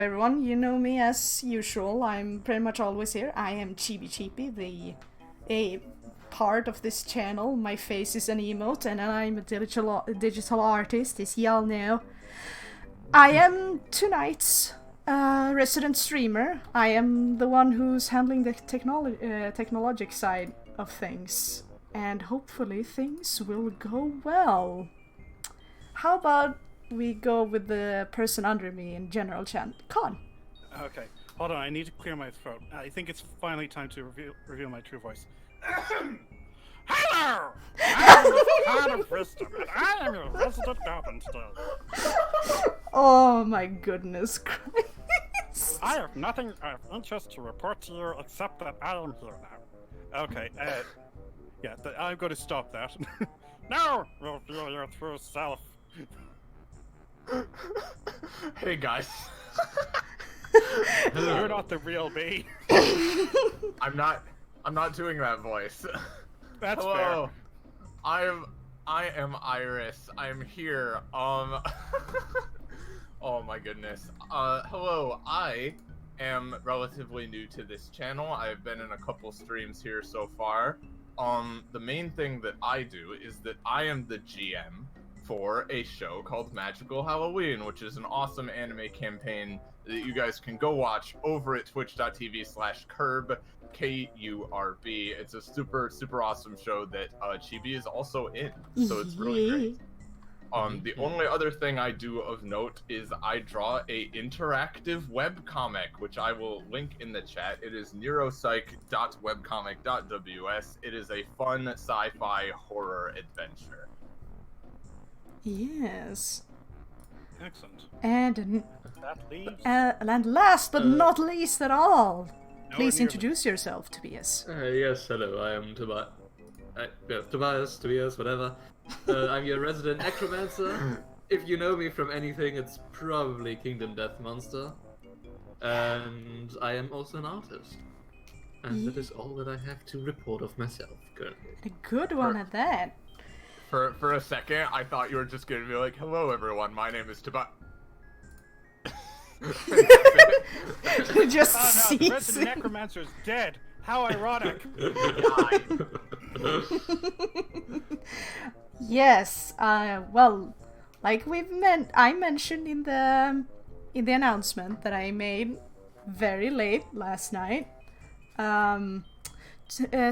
Everyone, you know me as usual. I'm pretty much always here. I am Chibi Chibi, a part of this channel. My face is an emote, and I'm a digital artist, as y'all know. I am tonight's resident streamer. I am the one who's handling the technologic side of things, and hopefully things will go well. How about we go with the person under me in general chat? Con. Okay, hold on. I need to clear my throat. I think it's finally time to reveal my true voice. Hello! I'm the God of Wisdom, and I am your resident goblin today. Oh my goodness Christ. I have nothing of interest to report to you except that I am here now. Okay, yeah, I'm going to stop that. Now, reveal your true self. Hey guys. You're not the real me. I'm not doing that voice. That's Hello. fair. I am Iris. I'm here. Oh my goodness. Hello. I am relatively new to this channel. I've been in a couple streams here so far. The main thing that I do is that I am the GM for a show called Magical Halloween, which is an awesome anime campaign that you guys can go watch over at twitch.tv/Curb, K-U-R-B. It's a super awesome show that Chibi is also in, so it's really great. The only other thing I do of note is I draw a interactive webcomic, which I will link in the chat. It is neuropsych.webcomic.ws. It is a fun sci-fi horror adventure. Yes. Excellent. And That leaves. and last but not least at all, please nearly. introduce yourself, Tobias. Yes, hello, I am Tobias, whatever. I'm your resident necromancer. If you know me from anything, it's probably Kingdom Death Monster. And I am also an artist. And that is all that I have to report of myself currently. A good one at that. For a second, I thought you were just gonna be like, "Hello, everyone. My name is Tobias." Just Oh no, the sees resident necromancer is dead. How ironic. Yes. Well, like I mentioned in the announcement that I made very late last night.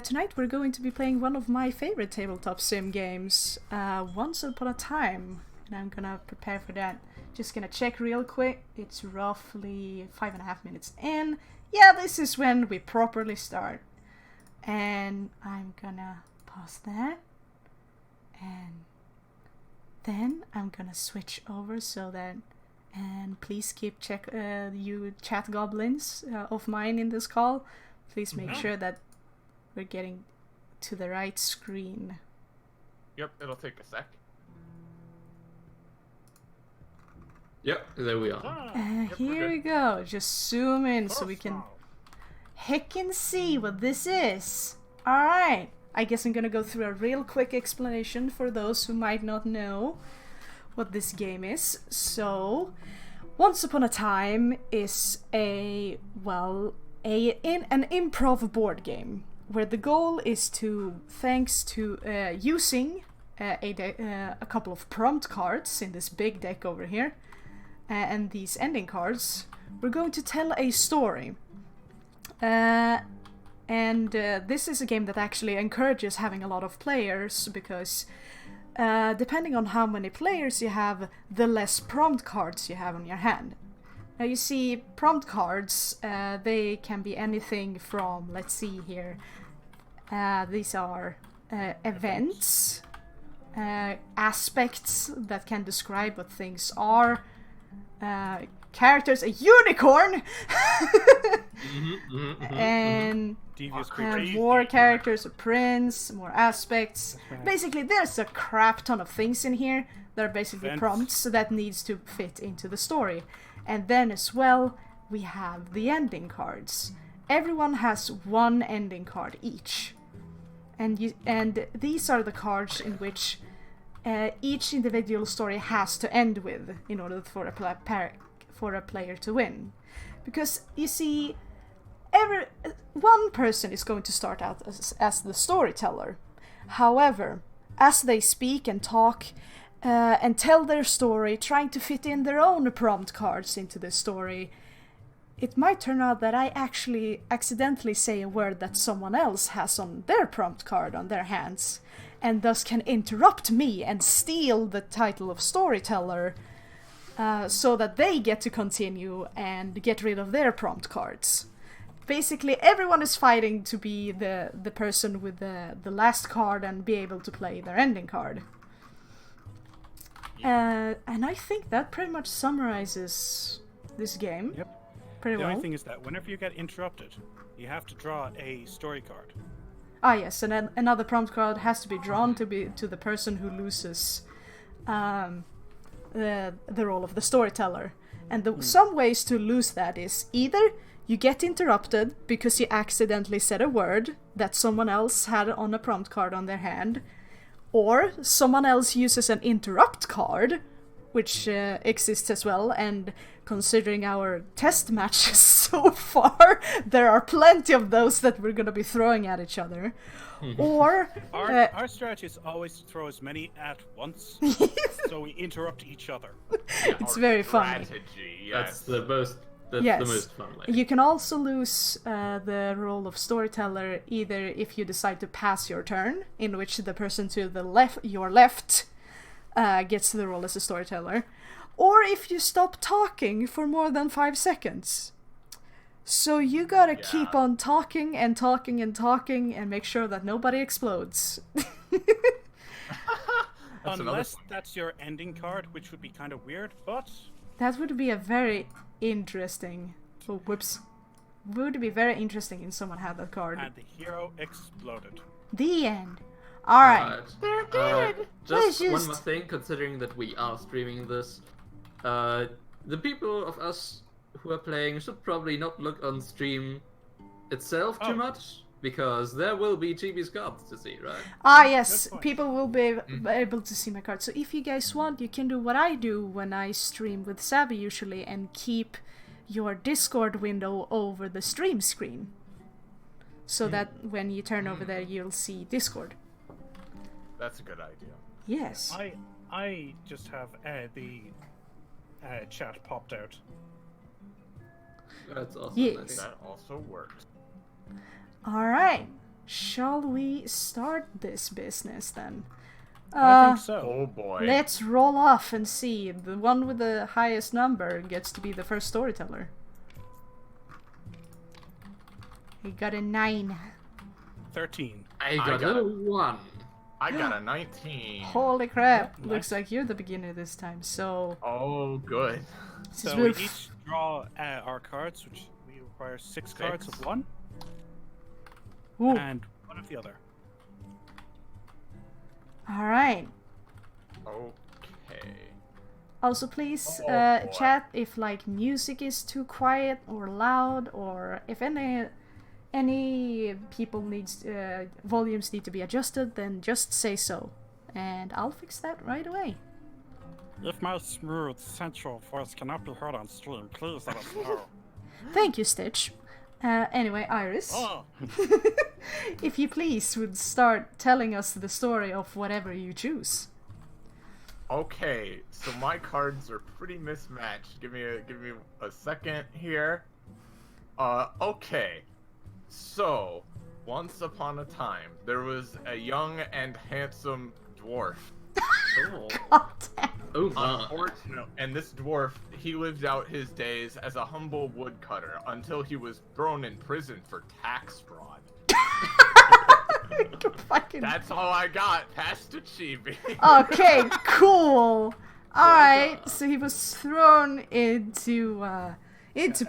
Tonight we're going to be playing one of my favorite tabletop sim games, Once Upon a Time, and I'm gonna prepare for that. Just gonna check real quick. It's roughly 5.5 minutes in. Yeah, this is when we properly start. And I'm gonna pause that. And then I'm gonna switch over so that, and please keep you chat goblins of mine in this call. Please make sure that we're getting to the right screen. Yep, it'll take a sec. Yep, there we are. Here we go. Just zoom in so we can heckin' see what this is. Alright. I guess I'm gonna go through a real quick explanation for those who might not know what this game is. So, Once Upon a Time is an improv board game where the goal is to, thanks to using a couple of prompt cards in this big deck over here, and these ending cards, we're going to tell a story. And this is a game that actually encourages having a lot of players, because depending on how many players you have, the less prompt cards you have on your hand. Now you see, prompt cards, they can be anything from, let's see here, these are events, aspects that can describe what things are, characters, a unicorn, and Devious creature. more characters, a prince, more aspects. Basically, there's a crap ton of things in here that are basically Events. prompts that needs to fit into the story. And then as well, we have the ending cards. Everyone has one ending card each. And these are the cards in which each individual story has to end with in order for for a player to win. Because, you see, one person is going to start out as the storyteller. However, as they speak and talk and tell their story, trying to fit in their own prompt cards into the story, it might turn out that I actually accidentally say a word that someone else has on their prompt card on their hands, and thus can interrupt me and steal the title of storyteller, so that they get to continue and get rid of their prompt cards. Basically, everyone is fighting to be the person with the last card and be able to play their ending card. And I think that pretty much summarizes this game. Yep. Pretty The well. only thing is that whenever you get interrupted, you have to draw a story card. Ah yes, and then another prompt card has to be drawn to the person who loses the role of the storyteller. And some ways to lose that is either you get interrupted because you accidentally said a word that someone else had on a prompt card on their hand, or someone else uses an interrupt card, which exists as well, and considering our test matches so far, there are plenty of those that we're going to be throwing at each other. Or Our strategy is always to throw as many at once, so we interrupt each other. it's very funny. Strategy, That's yes. the most. That's Yes. the most fun way. You can also lose the role of storyteller either if you decide to pass your turn, in which the person to your left gets the role as a storyteller, or if you stop talking for more than 5 seconds. So you gotta keep on talking and talking and talking and make sure that nobody explodes. Unless that's your ending card, which would be kind of weird, but... That would be a very interesting... Oh, whoops. Would be very interesting if someone had that card. And the hero exploded. The end. Alright. They're good. Just Let's one more thing, considering that we are streaming this, the people of us who are playing should probably not look on stream itself too much, because there will be GB's cards to see, right? Ah yes, Good point. people will be able to see my cards. So if you guys want, you can do what I do when I stream with Savvy usually, and keep your Discord window over the stream screen. So that when you turn over there, you'll see Discord. That's a good idea. Yes. I just have the chat popped out. That's awesome. Yes. I think. That also works. Alright. Shall we start this business then? I think so. Oh boy. Let's roll off and see. The one with the highest number gets to be the first storyteller. He got a 9. 13. I got a 1. I got a 19. Holy crap! Nice. Looks like you're the beginner this time, so... Oh, good. This is So we really each draw our cards, which we require 6 cards of one, Ooh. and one of the other. Alright. Okay. Also, please Oh, boy. chat if like music is too quiet or loud, or if any people needs volumes need to be adjusted, then just say so, and I'll fix that right away. If my smooth, sensual voice cannot be heard on stream, please let us know. Thank you, Stitch. Anyway, Iris, Oh, if you please would start telling us the story of whatever you choose. Okay, so my cards are pretty mismatched. Give me a second here. Okay. So, once upon a time, there was a young and handsome dwarf. Oh, God damn. oh my. Unfortunate, and this dwarf, he lived out his days as a humble woodcutter until he was thrown in prison for tax fraud. Fucking... That's all I got. Past the chibi. Okay, cool. Alright, so he was thrown into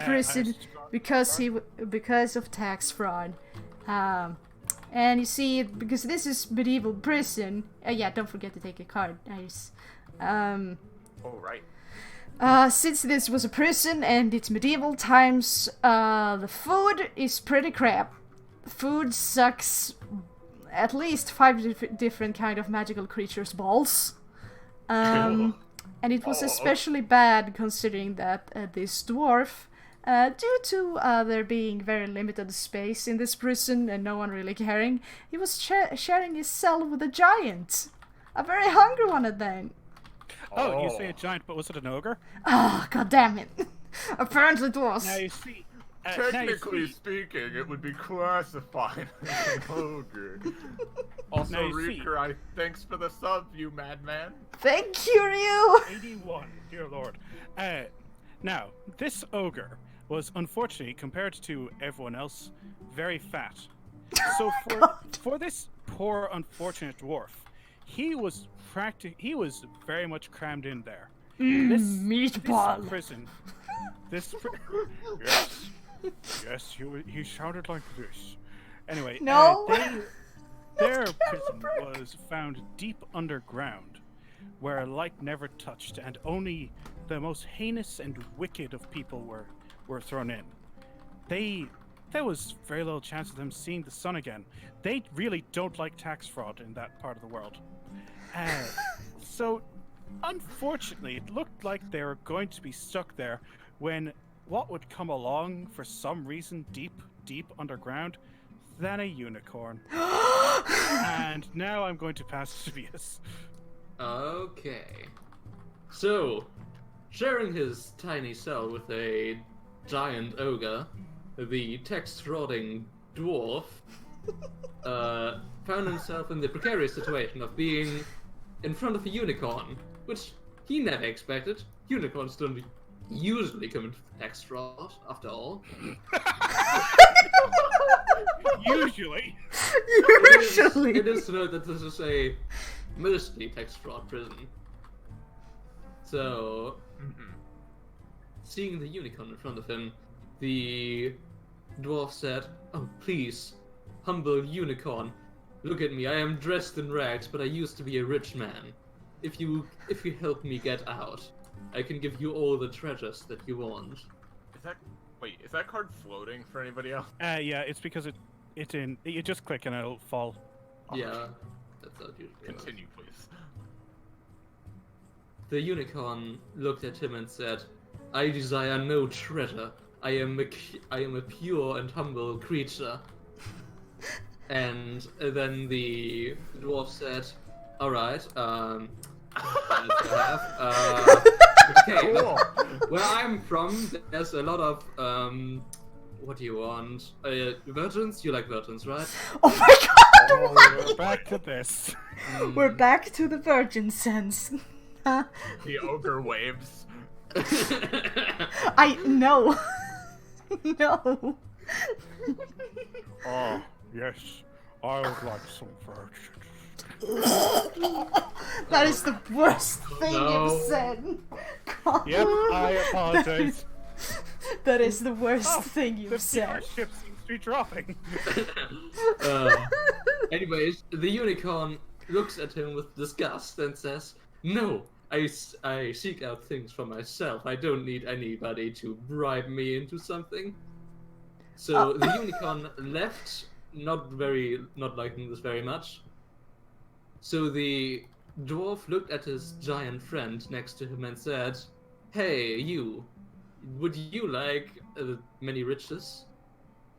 prison because of tax fraud. And you see, because this is medieval prison. Yeah, don't forget to take a card. Nice. Oh right. Since this was a prison and it's medieval times, the food is pretty crap. Food sucks at least 5 different kind of magical creatures' balls. And it was Oh. especially bad considering that this dwarf, due to there being very limited space in this prison and no one really caring, he was sharing his cell with a giant. A very hungry one at that. Oh, you say a giant, but was it an ogre? Ah, god damn it. Apparently it was. Now you see. Technically speaking, it would be classified as an ogre. Also, Now you see. Reeker, thanks for the sub, you madman. Thank you, Ryu! 81, dear lord. Now, this ogre was unfortunately, compared to everyone else, very fat. So for this poor, unfortunate dwarf, he was very much crammed in there. Meatball. This prison. Yes, he sounded like this. Anyway, No. their prison was found deep underground, where light never touched, and only the most heinous and wicked of people were thrown in. There was very little chance of them seeing the sun again. They really don't like tax fraud in that part of the world. So, unfortunately, it looked like they were going to be stuck there when what would come along for some reason deep underground than a unicorn. And now I'm going to pass to Tobias. Okay. So, sharing his tiny cell with a giant ogre, the text-rotting dwarf found himself in the precarious situation of being in front of a unicorn, which he never expected. Unicorns don't usually come into the text rot, after all. Usually. Usually. It is to note that this is a mostly text rot prison. So, seeing the unicorn in front of him, the dwarf said, "Oh, please, humble unicorn, look at me. I am dressed in rags, but I used to be a rich man. If you help me get out, I can give you all the treasures that you want." Is that card floating for anybody else? Yeah, it's because you just click and it'll fall. Yeah, that's how it usually works. Continue, please. The unicorn looked at him and said, "I desire no treasure. I am a pure and humble creature." And then the dwarf said, "All right, okay, Cool. where I'm from, there's a lot of what do you want? Virgins? You like virgins, right? Oh my god! Oh, we're back to this. We're back to the virgin sense. The ogre waves. No. No. Oh, yes. I would like some virgins. That is the worst thing No. you've said. God. Yep, I apologize. That is the worst thing The you've said. viewership seems to be dropping. Anyways, the unicorn looks at him with disgust and says, "No, I seek out things for myself. I don't need anybody to bribe me into something." So the unicorn left, not liking this very much. So the dwarf looked at his giant friend next to him and said, "Hey, you, would you like many riches?"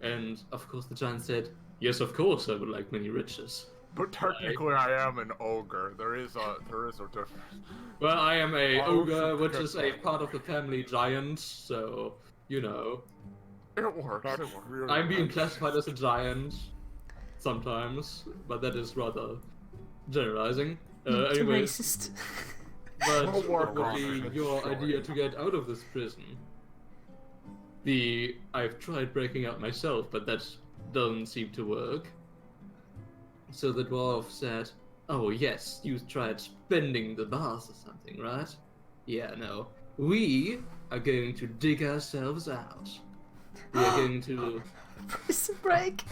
And of course the giant said, "Yes, of course I would like many riches." But technically, I am an ogre. There is a difference. Well, I am a Oh, ogre, which good is a part of the family giant, so, you know. It works. It works. Really I'm being nice. classified as a giant sometimes, but that is rather generalizing. Too Anyway, racist. but We'll what work would on be it. your Sure. idea to get out of this prison? I've tried breaking out myself, but that doesn't seem to work. So the dwarf said, "Oh yes, you tried spending the bars or something, right? Yeah, no. We are going to dig ourselves out. We are going to Prison break.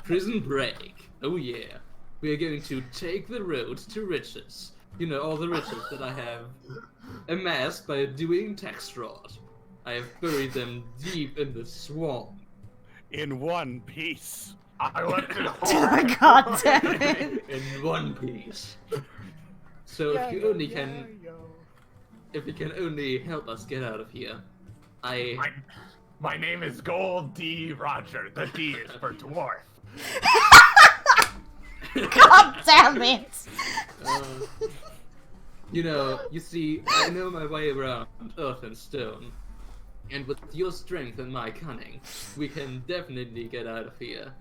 prison break. Oh yeah. We are going to take the road to riches. You know, all the riches that I have amassed by doing tax fraud. I have buried them deep in the swamp." In one piece. I left it hard. God damn it. In one piece. So if you only can if you can only help us get out of here. My name is Gold D. Roger. The D is for dwarf. God damn it! You see, I know my way around earth and stone. And with your strength and my cunning, we can definitely get out of here.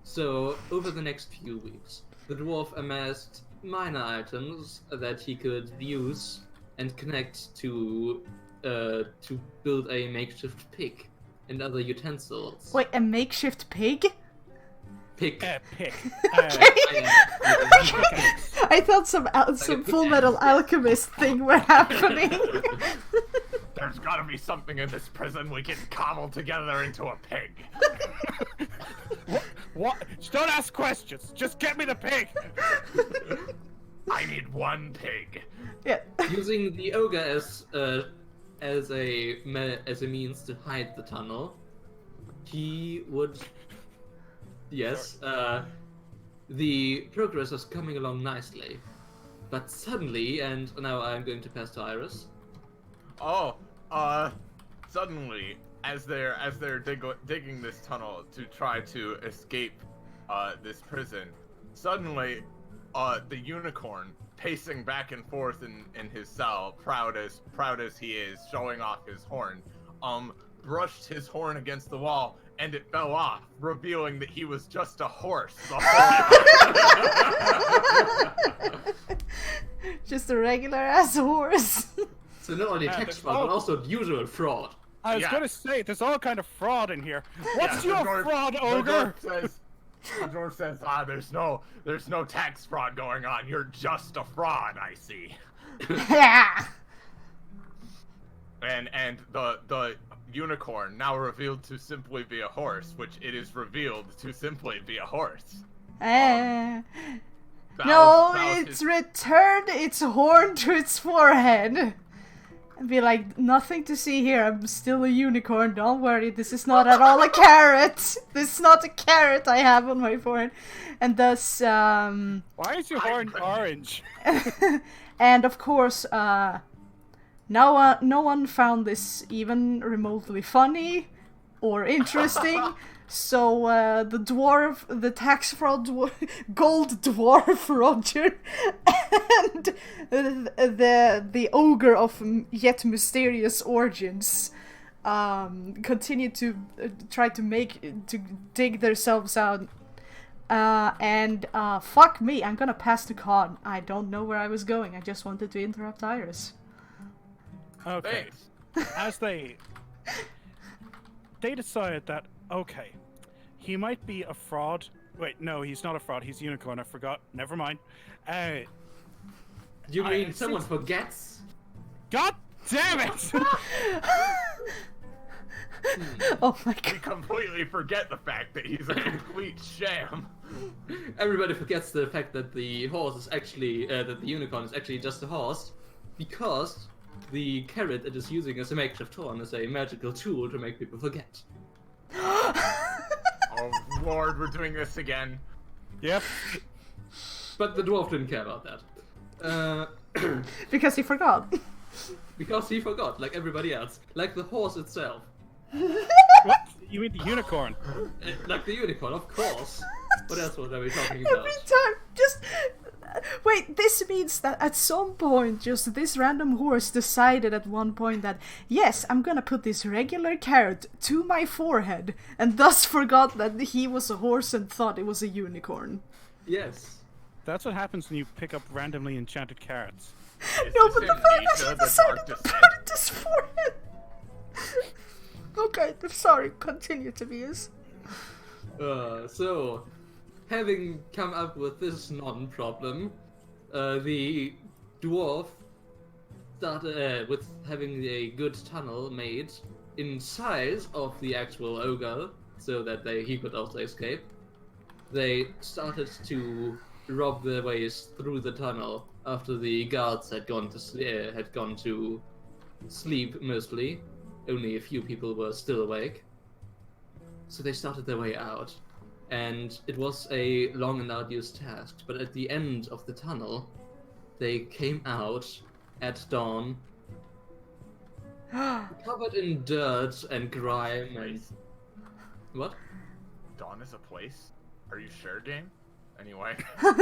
So, over the next few weeks, the dwarf amassed minor items that he could use and connect to build a makeshift pick and other utensils. Wait, a makeshift pig? Pick. Pick. I thought some Full Metal Alchemist thing were happening. There's gotta be something in this prison we can cobble together into a pig. What? Don't ask questions. Just get me the pig. I need one pig. Yeah. Using the ogre as a means to hide the tunnel, he would. Yes. The progress was coming along nicely, but suddenly, and now I'm going to pass to Iris. Suddenly, as they're digging this tunnel to try to escape this prison, suddenly the unicorn, pacing back and forth in his cell, proud as he is, showing off his horn, brushed his horn against the wall and it fell off, revealing that he was just a horse the whole time. Just a regular ass horse. So not only tax fraud, but also usual fraud. I was gonna say, there's all kind of fraud in here. What's your fraud, ogre? The dwarf says, there's no tax fraud going on. You're just a fraud, I see. Yeah. And the unicorn, now revealed to simply be a horse, which it is revealed to simply be a horse. No, it's returned its horn to its forehead. And be like, nothing to see here, I'm still a unicorn, don't worry, this is not at all a carrot. This is not a carrot I have on my forehead. And thus, Why is your horn orange? and of course, no one found this even remotely funny or interesting. So the tax fraud gold dwarf Roger and the ogre of yet mysterious origins continue to try to dig themselves out. And fuck me, I'm gonna pass the con. I don't know where I was going. I just wanted to interrupt Iris. Okay. Thanks. As they decided that, okay, he might be a fraud. Wait, no, he's not a fraud. He's a unicorn. I forgot. Never mind. You mean someone forgets? God damn it! Oh my We god. completely forget the fact that he's a complete sham. Everybody forgets the fact that the horse is actually that the unicorn is actually just a horse, because the carrot it is using as a makeshift horn is a magical tool to make people forget. Oh lord, we're doing this again. Yep. But the dwarf didn't care about that. Because he forgot. Because he forgot, like everybody else. Like the horse itself. What? You mean the unicorn? Like the unicorn, of course. What else were we talking about? Every time, just wait. This means that at some point, just this random horse decided at one point that yes, I'm gonna put this regular carrot to my forehead, and thus forgot that he was a horse and thought it was a unicorn. Yes. That's what happens when you pick up randomly enchanted carrots. No, but the fact that he decided to put it to his forehead. Okay, I'm sorry. Continue, Tobias. So, having come up with this non-problem, the dwarf started with having a good tunnel made in size of the actual ogre, so that he could also escape. They started to rob their ways through the tunnel after the guards had gone to sleep mostly. Only a few people were still awake. So they started their way out. And it was a long and arduous task, but at the end of the tunnel, they came out at dawn covered in dirt and grime and... Place. What? Dawn is a place? Are you sure, game? Anyway.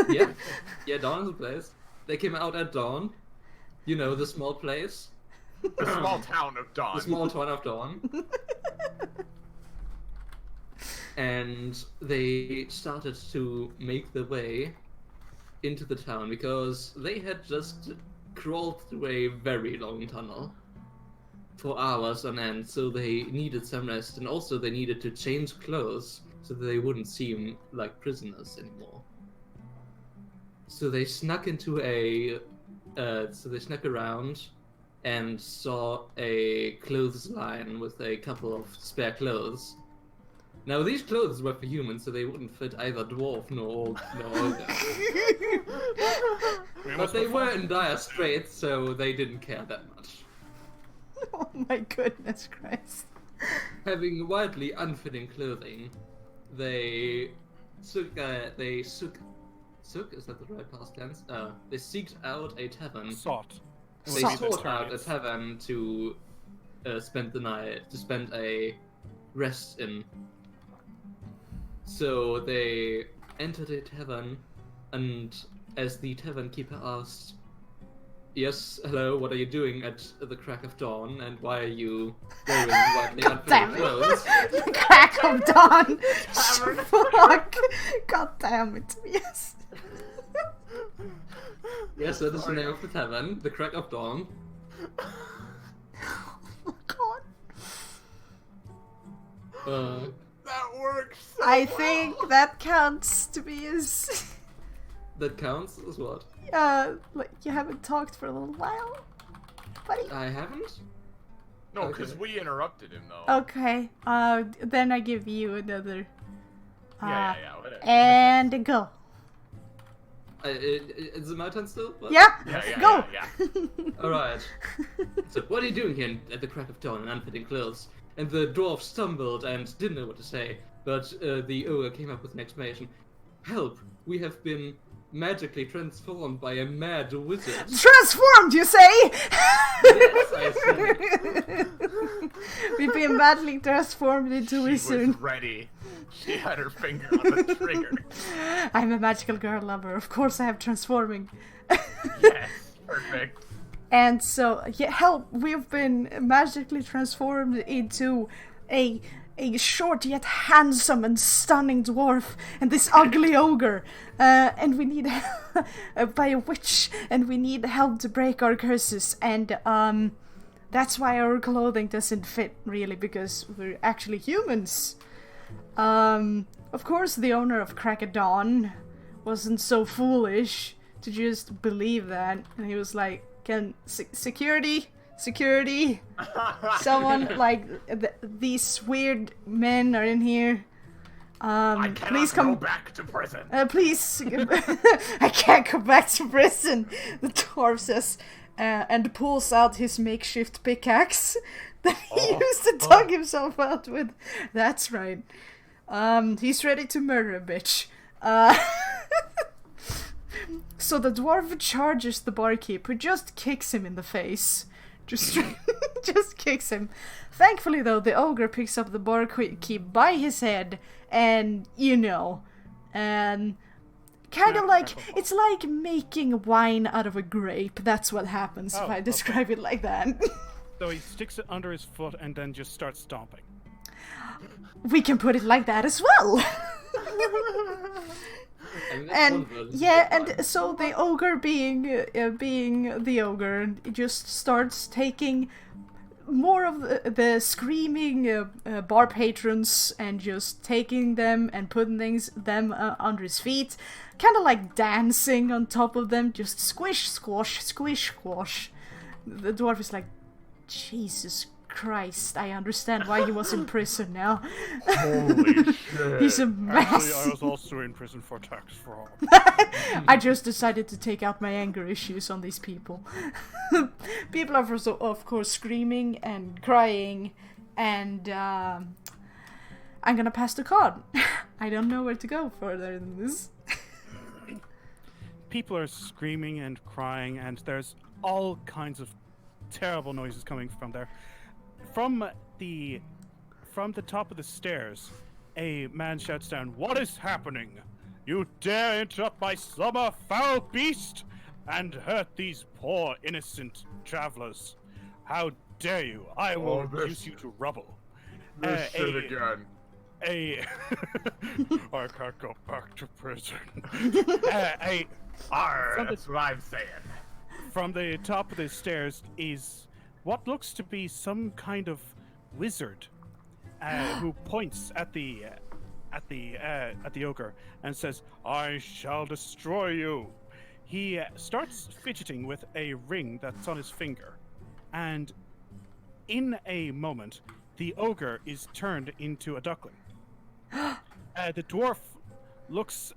Yeah, yeah, dawn is a place. They came out at dawn. You know, the small place. The small town of Dawn. The small town of Dawn. And they started to make their way into the town because they had just crawled through a very long tunnel for hours on end, so they needed some rest, and also they needed to change clothes so that they wouldn't seem like prisoners anymore. So they snuck into so they snuck around and saw a clothesline with a couple of spare clothes. Now these clothes were for humans, so they wouldn't fit either dwarf nor ogre. But they were in dire straits, so they didn't care that much. Oh my goodness Christ. Having wildly unfitting clothing, they is that the right past tense? They seeked out a tavern. Sought. They sought out a tavern to spend the night, to spend a rest in. So they entered a tavern, and as the tavern keeper asked, "Yes, hello, what are you doing at the crack of dawn, and why are you wearing widely unfitting clothes?" The crack of dawn! Fuck! God damn it, yes. Yes, that is the name of the tavern, the crack of dawn. Oh god. That works so I well. think that counts to be as... That counts as what? Like you haven't talked for a little while, buddy? I haven't? No, because Okay. we interrupted him, though. Okay, then I give you another... Yeah, whatever. And go. Is it my turn still? What? Yeah, Yeah, go! yeah. Alright. So, what are you doing here at the crack of dawn in unfitting clothes? And the dwarf stumbled and didn't know what to say, but the ogre came up with an explanation. Help! We have been magically transformed by a mad wizard. Transformed, you say? Yes, I said. We've been badly transformed into She was wizard. ready. She had her finger on the trigger. I'm a magical girl lover. Of course I have transforming. Yes, perfect. And so, yeah, help! We've been magically transformed into a short yet handsome and stunning dwarf and this ugly ogre. And we need by a witch, and we need help to break our curses. And that's why our clothing doesn't fit really, because we're actually humans. Of course, the owner of Crack of Dawn wasn't so foolish to just believe that, and he was like, "Can security, someone like these weird men are in here. I cannot Please come go back to prison. Please, I can't go back to prison." The dwarf says, and pulls out his makeshift pickaxe that he used to dug himself out with. That's right. He's ready to murder a bitch. So the dwarf charges the barkeep, who just kicks him in the face. Just kicks him. Thankfully, though, the ogre picks up the barkeep by his head, and kind of like, it's like making wine out of a grape. That's what happens if I describe it like that. So he sticks it under his foot and then just starts stomping. We can put it like that as well. And yeah, and so the ogre, being the ogre, just starts taking more of the screaming bar patrons and just taking them and putting them under his feet, kind of like dancing on top of them, just squish, squash, squish, squash. The dwarf is like, Jesus Christ, I understand why he was in prison now. Holy shit. He's a Actually, mess. I was also in prison for tax fraud. I just decided to take out my anger issues on these people. People are, of course, screaming and crying, and I'm gonna pass the card. I don't know where to go further than this. People are screaming and crying, and there's all kinds of terrible noises coming from there. from the top of the stairs, a man shouts down, "What is happening? You dare interrupt my slumber, foul beast, and hurt these poor innocent travelers? How dare you? I will reduce you to rubble." This shit again. I can't go back to prison. That's what I'm saying. From the top of the stairs is what looks to be some kind of wizard, who points at the ogre and says, "I shall destroy you." He starts fidgeting with a ring that's on his finger, and in a moment, the ogre is turned into a duckling. The dwarf looks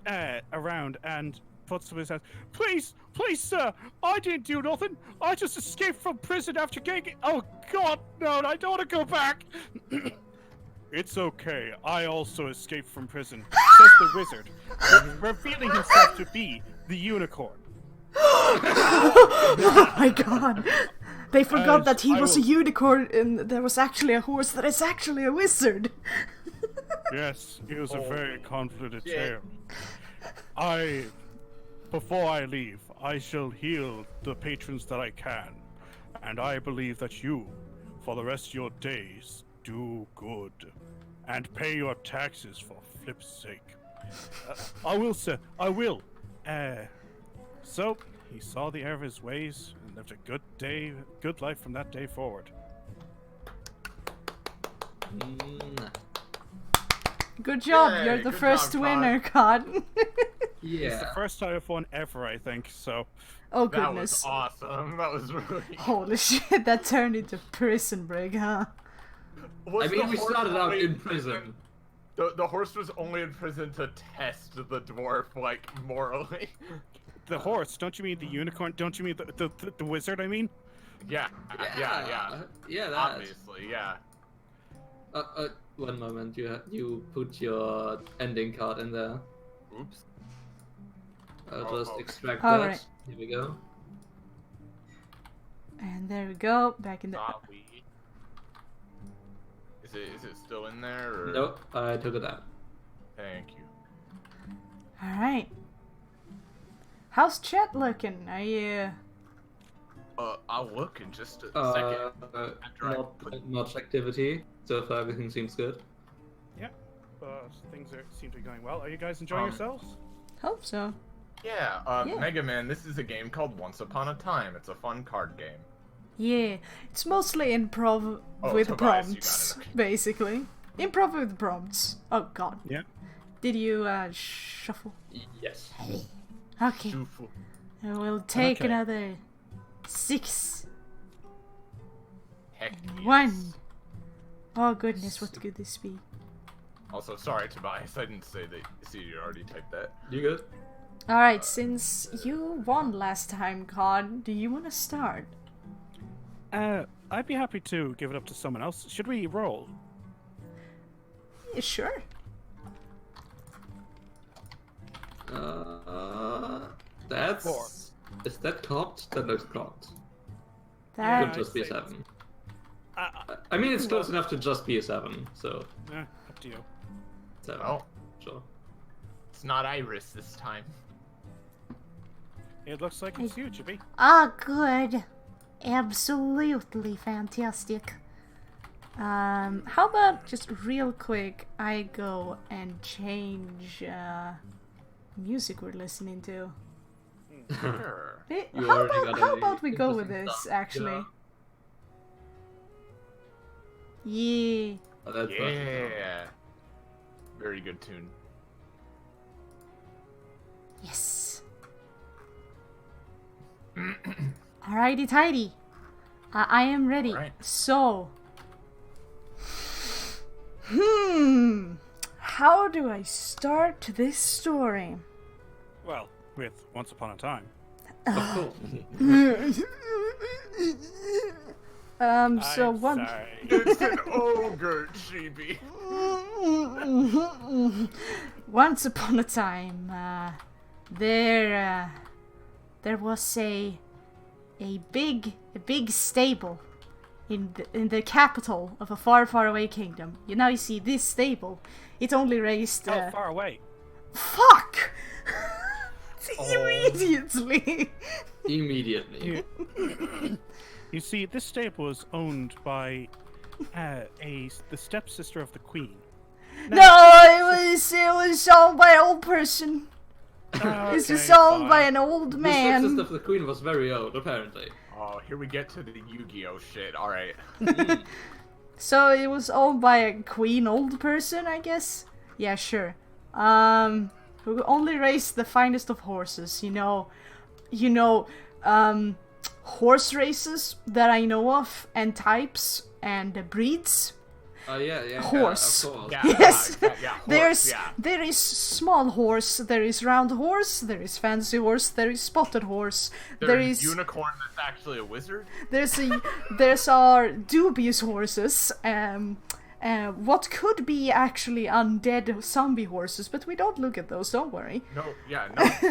around and puts up his hands. Please, sir, I didn't do nothing. I just escaped from prison after getting... Oh, God, no, I don't want to go back. It's okay. I also escaped from prison, says the wizard, revealing himself to be the unicorn. Oh my god. They forgot that he was a unicorn and there was actually a horse that is actually a wizard. Yes, he was a very confident tale. Before I leave, I shall heal the patrons that I can. And I believe that you, for the rest of your days, do good. And pay your taxes for flip's sake. I will, sir. I will. So, he saw the error of his ways and lived a good life from that day forward. Good job, Yay, you're the good first job, winner, God. It's the first time I've won ever, I think, so... Oh That goodness. was awesome. That was really... Holy shit, that turned into prison break, huh? Was I mean, the we horse started out only in prison. The horse was only in prison to test the dwarf, like, morally. The horse, don't you mean the unicorn? Don't you mean the wizard, I mean? Yeah, Yeah, that. obviously, yeah. One moment, you put your ending card in there. Oops. I'll just extract All that. right. Here we go. And there we go, back in the... Sorry. Is it still in there, or...? Nope, I took it out. Thank you. Alright. How's chat looking? Are you... I'll look in just a second. After I Not put... much activity. So far, everything seems good. Yeah, things seem to be going well. Are you guys enjoying yourselves? Hope so. Yeah, Yeah. Mega Man, this is a game called Once Upon a Time. It's a fun card game. Yeah, it's mostly improv Oh, with Tobias, you got prompts, it, okay. basically. Improv with prompts. Oh god. Yeah. Did you shuffle? Yes. Okay. Shoofu. I will take Okay. another 6. Heck yes. 1. Oh goodness, what could this be? Also, sorry, Tobias, I didn't say that. See, you already typed that. You good? Alright, since you won last time, God, do you want to start? I'd be happy to give it up to someone else. Should we roll? Yeah, sure. That's... 4. Is that cocked? That looks cocked. That Could just be a I'd say 7. Uh, I mean, it's close enough to just be a 7, so... up to you. 7. Well, Sure. it's not Iris this time. It looks like it's you, Chippy. Ah, good. Absolutely fantastic. How about just real quick, I go and change music we're listening to. Sure. Eh, You How already about, got how any about we go with interesting this, stuff, actually? Yeah. Yeah. Oh, that's Yeah. Very good tune. Yes. Alrighty tidy. I am ready. Alright. So. How do I start this story? Well, with Once Upon a Time. Of course. So I'm one. sorry. It's an ogre, Chibi. Once upon a time, there was a big stable in the capital of a far, far away kingdom. You see this stable. It only raised. How far away? Fuck! Immediately. Immediately. You see, this stable was owned by the stepsister of the queen. No, it was owned by an old person. It's just owned by an old The man. stepsister of the queen was very old, apparently. Oh, here we get to the Yu-Gi-Oh shit. All right. So it was owned by a queen old person, I guess? Yeah, sure. Who only raised the finest of horses, horse races that I know of, and types, and breeds. Yeah. Horse. Of course. Yeah, Yes. horse, There is small horse, there is round horse, there is fancy horse, there is spotted horse, there is unicorn that's actually a wizard. there's our dubious horses, what could be actually undead zombie horses, but we don't look at those, don't worry. No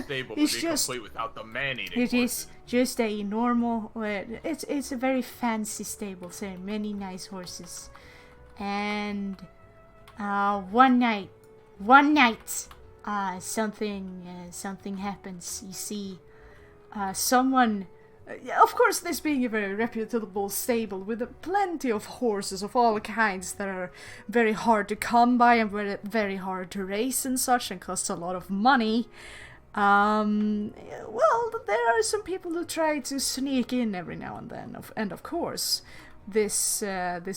stable would It's be just- complete without the man-eating It horses. is just a normal, it's a very fancy stable, so many nice horses. And one night, something happens. You see, someone, of course, this being a very reputable stable with plenty of horses of all kinds that are very hard to come by and very, very hard to raise and such, and cost a lot of money. Well, there are some people who try to sneak in every now and then, and of course, this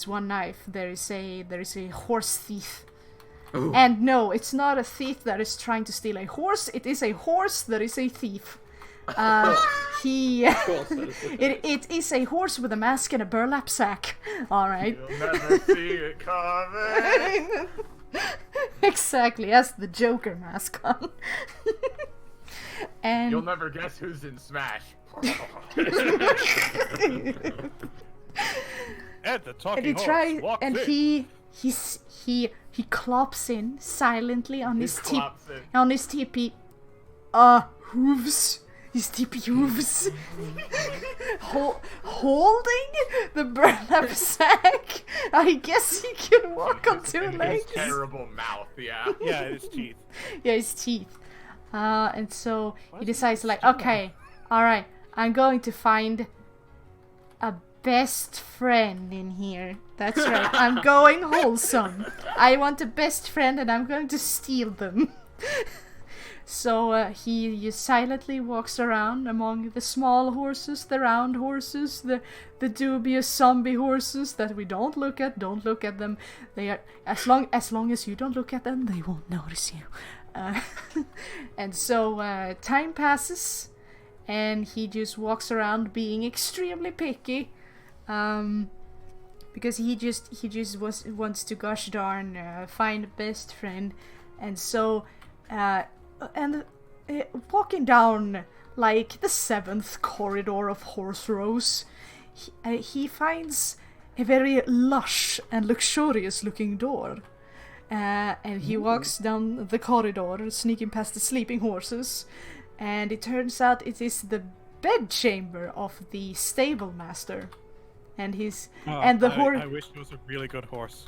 one night there is a horse thief. Ooh. And no, it's not a thief that is trying to steal a horse. It is a horse that is a thief. He Of course, that is the case. it is a horse with a mask and a burlap sack. All right. You'll never see it coming. Exactly, as the Joker mask on. And You'll never guess who's in Smash. Ed, the and talking he horse. tries, walks and in. he clops in silently on his tip, Clops in. on his tippy, hooves. His tippy hooves. Holding the burlap sack. I guess he can walk on two In legs. his terrible mouth, yeah. Yeah, his teeth. Yeah, his teeth. And so he decides, like, okay, alright, I'm going to find a best friend in here. That's right, I'm going wholesome. I want a best friend and I'm going to steal them. So he silently walks around among the small horses, the round horses, the dubious zombie horses that we don't look at. Don't look at them. They are as long as you don't look at them, they won't notice you. And so time passes, and he just walks around being extremely picky, because he just wants to gosh darn find a best friend, and so walking down like the 7th corridor of horse rows, he finds a very lush and luxurious looking door. And he walks down the corridor, sneaking past the sleeping horses, and it turns out it is the bedchamber of the stable master. And he's Oh, and the I horse, wish it was a really good horse.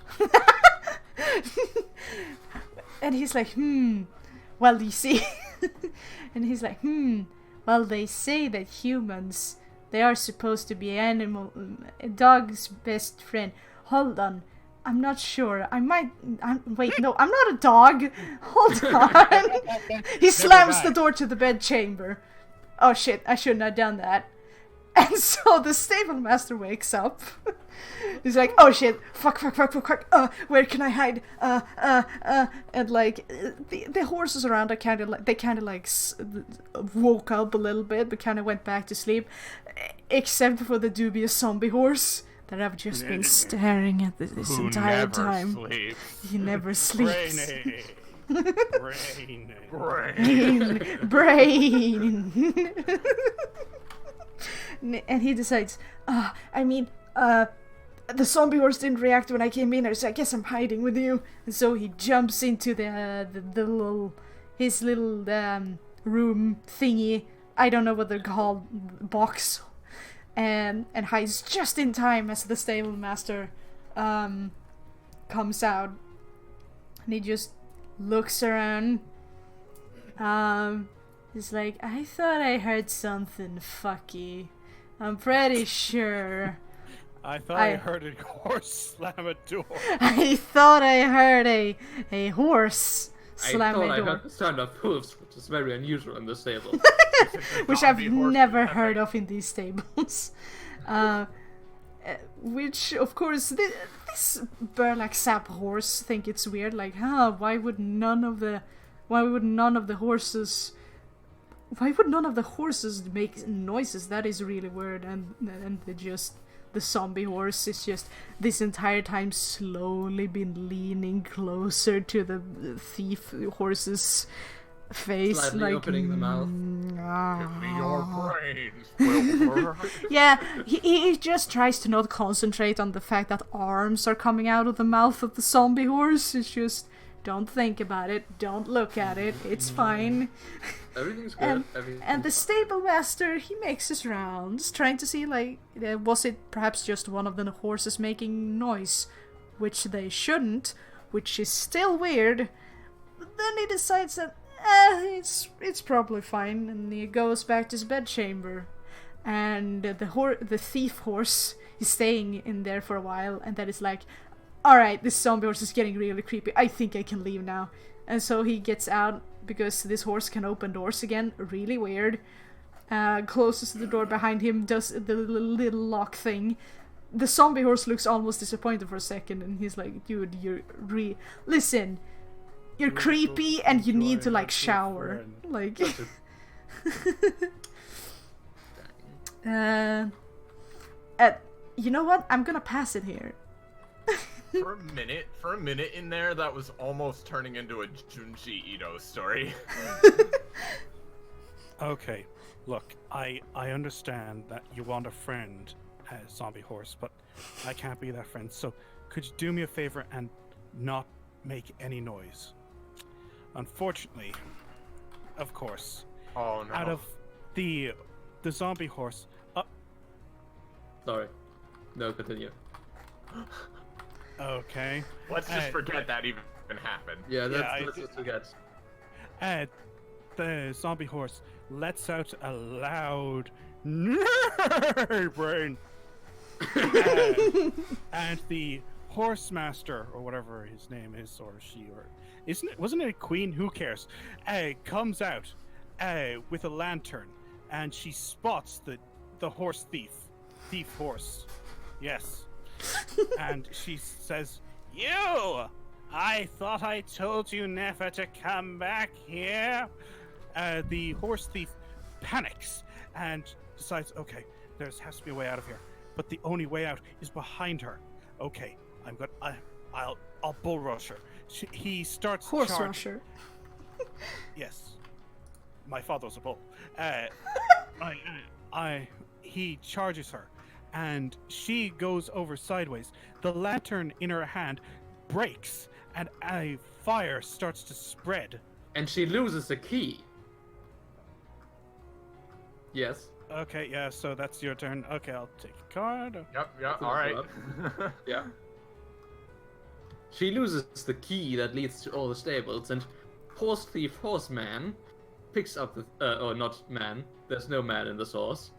and he's like, well, you see, and he's like, well, they say that humans, they are supposed to be a dog's best friend. Hold on. I'm not sure. Wait, no, I'm not a dog. Hold on. He slams the mind. door to the bedchamber. Oh shit, I shouldn't have done that. And so the stable master wakes up. He's like, oh shit, fuck, where can I hide? And like, the horses around are kind of like, woke up a little bit, but kind of went back to sleep. Except for the dubious zombie horse that I've just been staring at this Who entire never time. sleeps. He never sleeps. Brain. And he decides, the zombie horse didn't react when I came in, so I guess I'm hiding with you. And so he jumps into his little room thingy. I don't know what they're called, box. and hides just in time as the stable master comes out, and he just looks around. He's like, I thought I heard something fucky. I'm pretty sure. I thought I heard a horse slam a door. I thought I heard a horse slam a I door. heard the sound of hooves, which is very unusual in the stable. Which I've never heard of in these stables. Which, of course, this Burlak sap horse think it's weird. Like, why would none of the horses make noises? That is really weird. And the zombie horse is just this entire time slowly been leaning closer to the thief horse's face, Slightly like opening the mouth. Give me your brains, Wilbur. Yeah, he just tries to not concentrate on the fact that arms are coming out of the mouth of the zombie horse. It's just, don't think about it, don't look at it, it's fine. Everything's good. And the stable master, he makes his rounds, trying to see, like, was it perhaps just one of the horses making noise, which they shouldn't, which is still weird. But then he decides that it's probably fine, and he goes back to his bedchamber. And the thief horse is staying in there for a while, and then it's like, alright, this zombie horse is getting really creepy, I think I can leave now. And so he gets out, because this horse can open doors again, really weird. Closes the door behind him, does the little lock thing. The zombie horse looks almost disappointed for a second, and he's like, dude, listen, you're creepy and you need to, like, shower. Like... you know what? I'm gonna pass it here. For a minute in there, that was almost turning into a Junji Ito story. Okay, look, I understand that you want a friend, zombie horse, but I can't be that friend. So could you do me a favor and not make any noise? Unfortunately, of course, Oh no. out of the zombie horse, Sorry. No, continue. okay. Let's just forget that even happened. Yeah, Yeah, let's just forget. The zombie horse lets out a loud brain, and the horse master, or whatever his name is, or she, or wasn't it a queen? Who cares? Comes out with a lantern, and she spots the horse thief horse. Yes. And she says, "You! I thought I told you never to come back here." The horse thief panics and decides, okay, there has to be a way out of here. But the only way out is behind her. Okay, I'll bull rush her. He starts Horse charging. rusher. Yes. My father's a bull. He charges her, and she goes over sideways. The lantern in her hand breaks, and a fire starts to spread. And she loses the key. Yes. Okay, yeah, so that's your turn. Okay, I'll take a card. Yep, alright. Yeah. She loses the key that leads to all the stables, and horse thief horseman picks up the not man. There's no man in the source.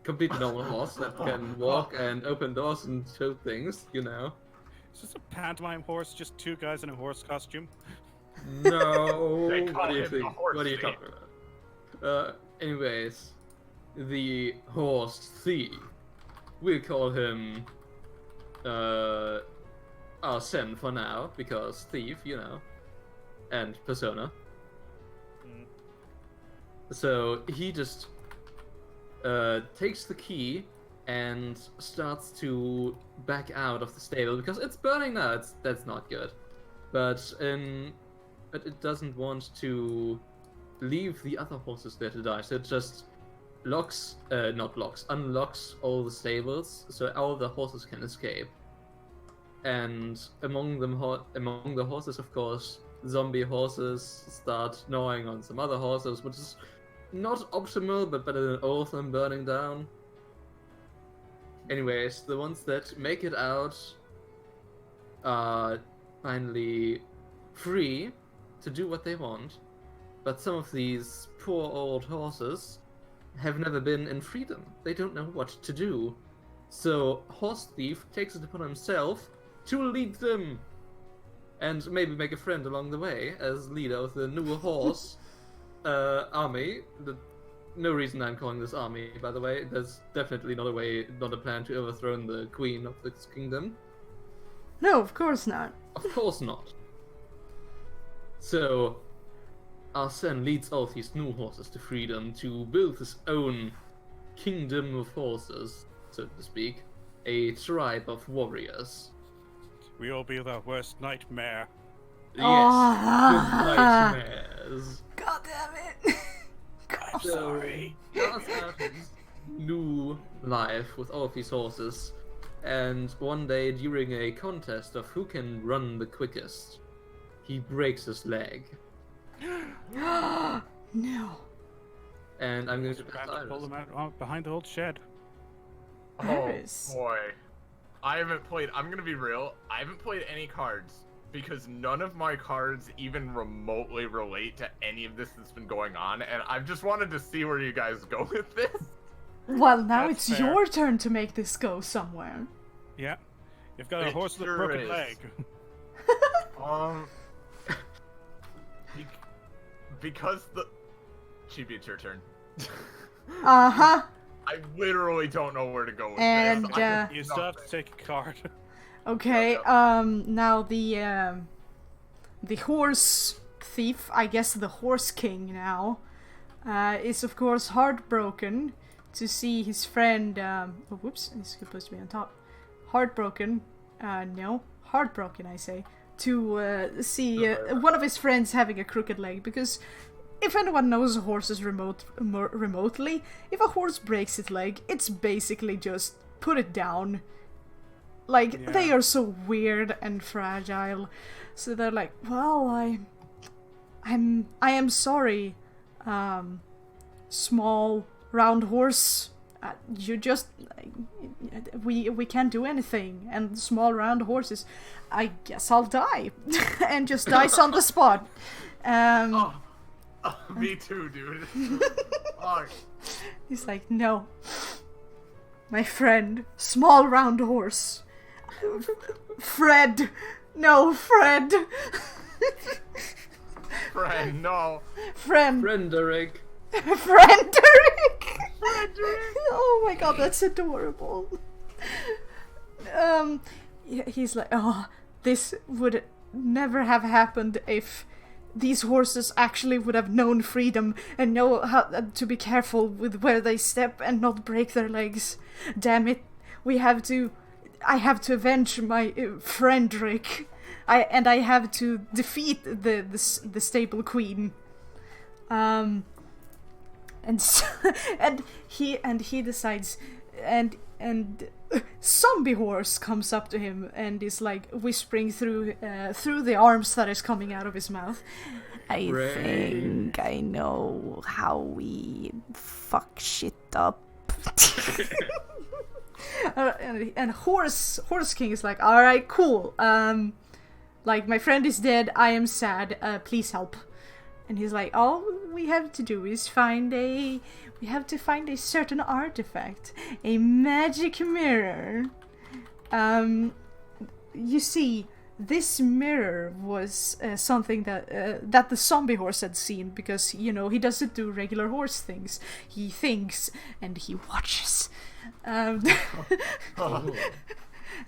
Completely normal horse that can walk and open doors and show things, you know. Is this a pantomime horse? Just two guys in a horse costume? No. They call What do you him think? the horse What are you thief. talking about? Anyways, the horse thief. We'll call him Arsene for now, because thief, you know, and persona. So he just takes the key and starts to back out of the stable because it's burning now. That's not good, but it doesn't want to leave the other horses there to die. So it just unlocks all the stables so all the horses can escape. And among the horses, of course, zombie horses start gnawing on some other horses, which is not optimal, but better than all of them burning down. Anyways, the ones that make it out are finally free to do what they want. But some of these poor old horses have never been in freedom. They don't know what to do. So Horse Thief takes it upon himself to lead them. And maybe make a friend along the way as leader of the new horse army. No reason I'm calling this army, by the way. There's definitely not a plan to overthrow the queen of this kingdom. No, of course not. Of course not. So, Arsene leads all of these new horses to freedom to build his own kingdom of horses, so to speak. A tribe of warriors. We'll be the worst nightmare. Yes, Oh. good nightmares. God damn it! I'm sorry. Starts out his new life with all of these horses, and one day during a contest of who can run the quickest, he breaks his leg. No. And I'm going to Grab to pull them out behind the old shed. Iris. Oh boy. I'm gonna be real, I haven't played any cards because none of my cards even remotely relate to any of this that's been going on, and I've just wanted to see where you guys go with this. Well, now That's it's fair. your turn to make this go somewhere. Yeah. You've got a It horse with a sure broken is. leg. Because the... Chibi, it's your turn. Uh-huh. I literally don't know where to go with And, this. I have You still have to take a card. Okay, Yep. now the horse thief, I guess the horse king now, is of course heartbroken to see his friend, oh, whoops, he's supposed to be on top. Heartbroken, heartbroken I say, to see one of his friends having a crooked leg, because if anyone knows horses remotely, if a horse breaks its leg, it's basically just put it down. Like, Yeah. they are so weird and fragile. So they're like, well, I am sorry, small round horse. You just, we can't do anything. And small round horses, I guess I'll die. And just dies on the spot. Me too, dude. Oh, He's like, no. My friend, small round horse. Fred. No, Fred. friend, no. Friend. Frederick. Frederick. Oh my god, that's adorable. He's like, oh, this would never have happened if these horses actually would have known freedom and know how to be careful with where they step and not break their legs. Damn it, I have to avenge my Frederick. I have to defeat the stable queen. And so, and he decides, and zombie horse comes up to him and is like whispering through the arms that is coming out of his mouth. I think I know how we fuck shit up. And Horse King is like, all right, cool. Like, my friend is dead. I am sad. Please help. And he's like, all we have to do is find a certain artifact, a magic mirror. You see, this mirror was something that the zombie horse had seen, because, he doesn't do regular horse things. He thinks and he watches.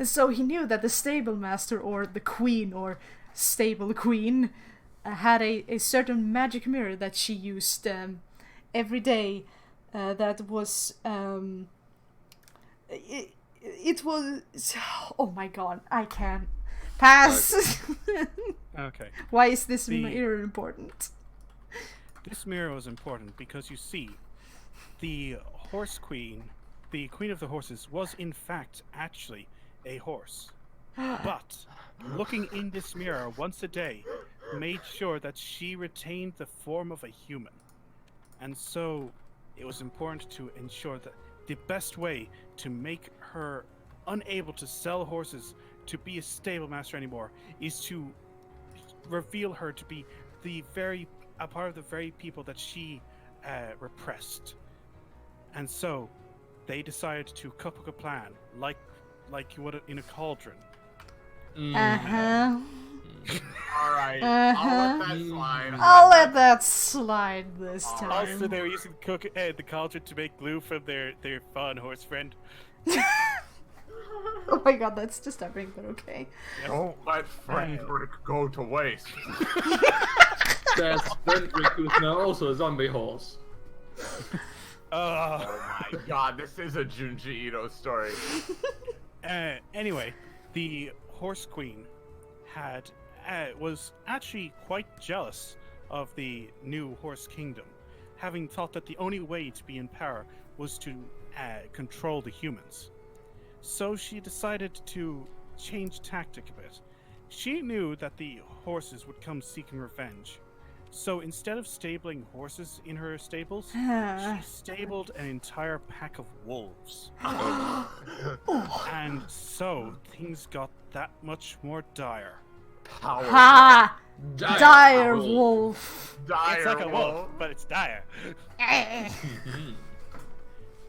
So he knew that the stable master, or the queen, or stable queen, had a certain magic mirror that she used every day. That was it was, oh my god, I can't pass. Okay. Why is this mirror important? This mirror was important because you see, the horse queen, the queen of the horses, was in fact actually a horse. But looking in this mirror once a day made sure that she retained the form of a human. And so it was important to ensure that the best way to make her unable to sell horses to be a stable master anymore is to reveal her to be a part of the very people that she repressed. And so they decided to cook up a plan, like you would in a cauldron. Uh-huh. Alright, Uh-huh. I'll let that slide. I'll let that slide this time. Also, they were using the cauldron to make glue from their fun horse friend. Oh my god, that's disturbing, but okay. Don't let Frederick go to waste. There's Frederick, who's now also a zombie horse. Oh my god, this is a Junji Ito story. Anyway, the horse queen was actually quite jealous of the new horse kingdom, having thought that the only way to be in power was to control the humans. So she decided to change tactic a bit. She knew that the horses would come seeking revenge. So instead of stabling horses in her stables, she stabled an entire pack of wolves. And so things got that much more dire. Power. Ha! Dire Dire wolf. wolf. Dire It's like a wolf, wolf. but it's dire.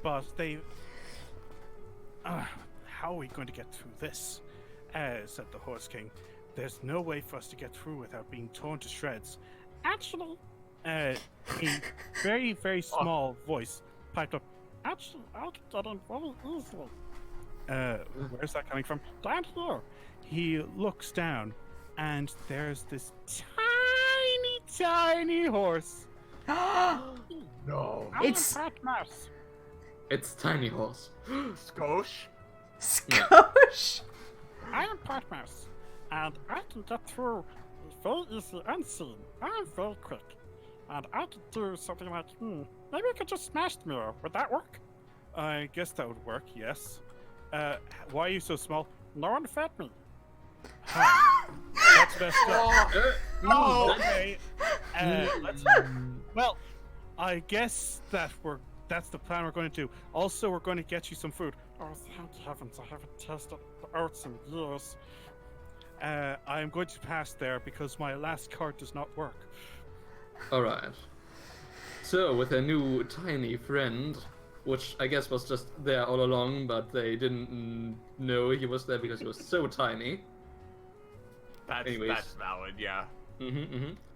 But they... how are we going to get through this? Said the Horse King. There's no way for us to get through without being torn to shreds. Actually, a very, very small voice piped up. Actually, I'll get that on very easily. Where's that coming from? Down here. He looks down, and there's this tiny, tiny horse. No. It's Mouse. It's Tiny Horse. Skosh? Skosh. I am Part Mouse, and I can get through very easily unseen. I'm very quick. And I could do something like, maybe I could just smash the mirror. Would that work? I guess that would work, yes. Why are you so small? No one fed me. That's messed up. Oh, Okay. Well, I guess that's the plan we're going to do. Also, we're going to get you some food. Oh, thank heavens, I haven't tasted oats in years. I am going to pass there because my last card does not work. Alright. So, with a new tiny friend, which I guess was just there all along, but they didn't know he was there because he was so tiny. Anyways. that's valid, yeah.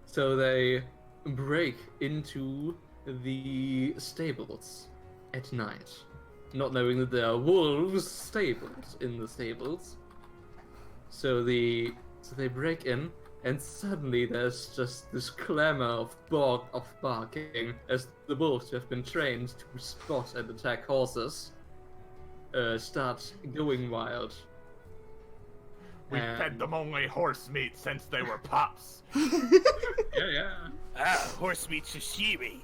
So they break into the stables at night, not knowing that there are wolves stables in the stables. So they break in, and suddenly there's just this clamor of barking as the wolves who have been trained to spot and attack horses start going wild. We fed them only horse meat since they were pups. Yeah. Horse meat sashimi.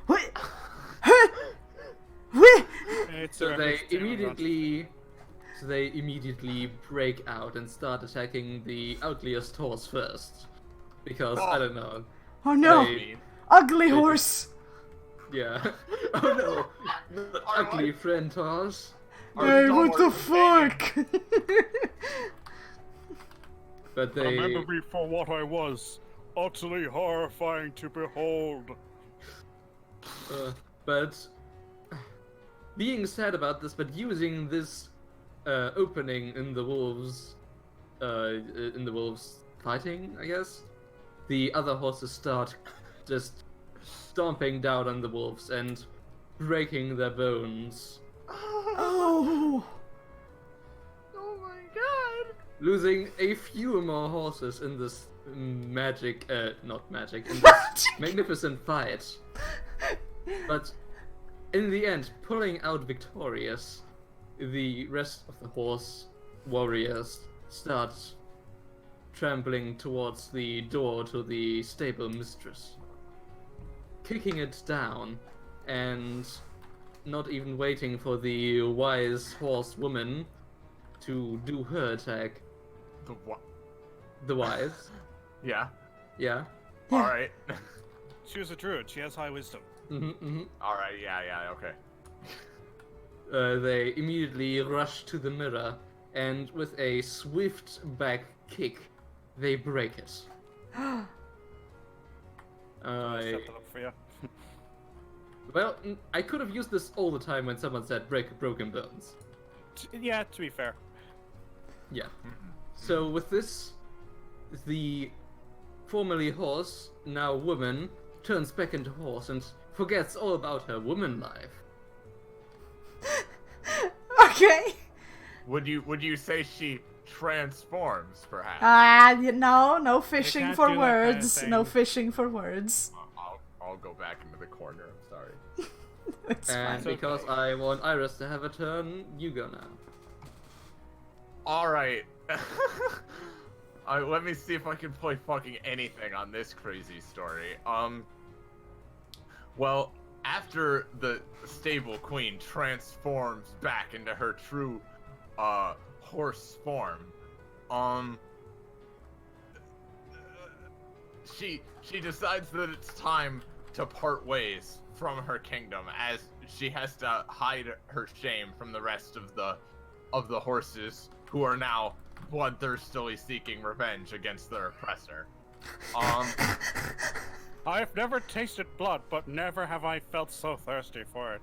What? It's So a they vegetarian immediately break out and start attacking the ugliest horse first, because I don't know. Oh no! They- Ugly horse! Yeah. Oh no, the ugly friend horse. Hey, what the fuck? But they. Remember me for what I was, utterly horrifying to behold. But being sad about this, but using this opening in the wolves fighting, I guess, the other horses start just stomping down on the wolves and breaking their bones, Oh! Oh my god. losing a few more horses in this in this magnificent fight. But in the end, pulling out victorious, the rest of the horse warriors start trampling towards the door to the stable mistress, kicking it down, and not even waiting for the wise horse woman to do her attack. The what? The wise, Yeah. yeah. Alright. She was a druid. She has high wisdom. Alright, yeah, okay. they immediately rush to the mirror, and with a swift back kick, they break it. I set that up for you. Well, I could have used this all the time when someone said break broken bones. Yeah, to be fair. Yeah. So with this, the formerly horse, now woman, turns back into horse and forgets all about her woman life. Okay. Would you say she transforms, perhaps? No fishing can't for do that kind of words. thing. No fishing for words. I'll go back into the corner. I'm sorry. It's And fine. because I want Iris to have a turn, you go now. All right. Let me see if I can play fucking anything on this crazy story. Well, after the stable queen transforms back into her true, horse form, she decides that it's time to part ways from her kingdom, as she has to hide her shame from the rest of the horses who are now bloodthirstily seeking revenge against their oppressor. I've never tasted blood, but never have I felt so thirsty for it.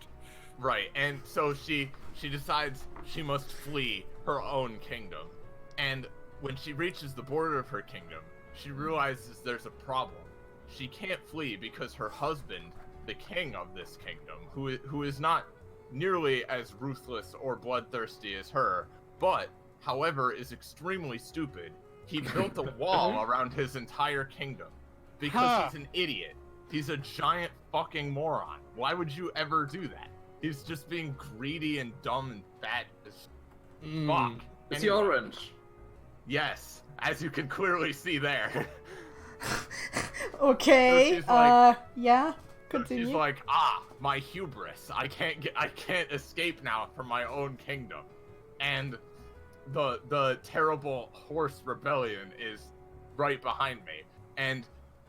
Right, and so she decides she must flee her own kingdom. And when she reaches the border of her kingdom, she realizes there's a problem. She can't flee because her husband, the king of this kingdom, who is not nearly as ruthless or bloodthirsty as her, but, however, is extremely stupid. He built a wall around his entire kingdom because he's an idiot. He's a giant fucking moron. Why would you ever do that? He's just being greedy and dumb and fat as fuck. It's Anyway. orange. Yes, as you can clearly see there. Okay. So she's like- Yeah. So Continue. she's like, my hubris. I can't escape now from my own kingdom. And the terrible horse rebellion is right behind me. And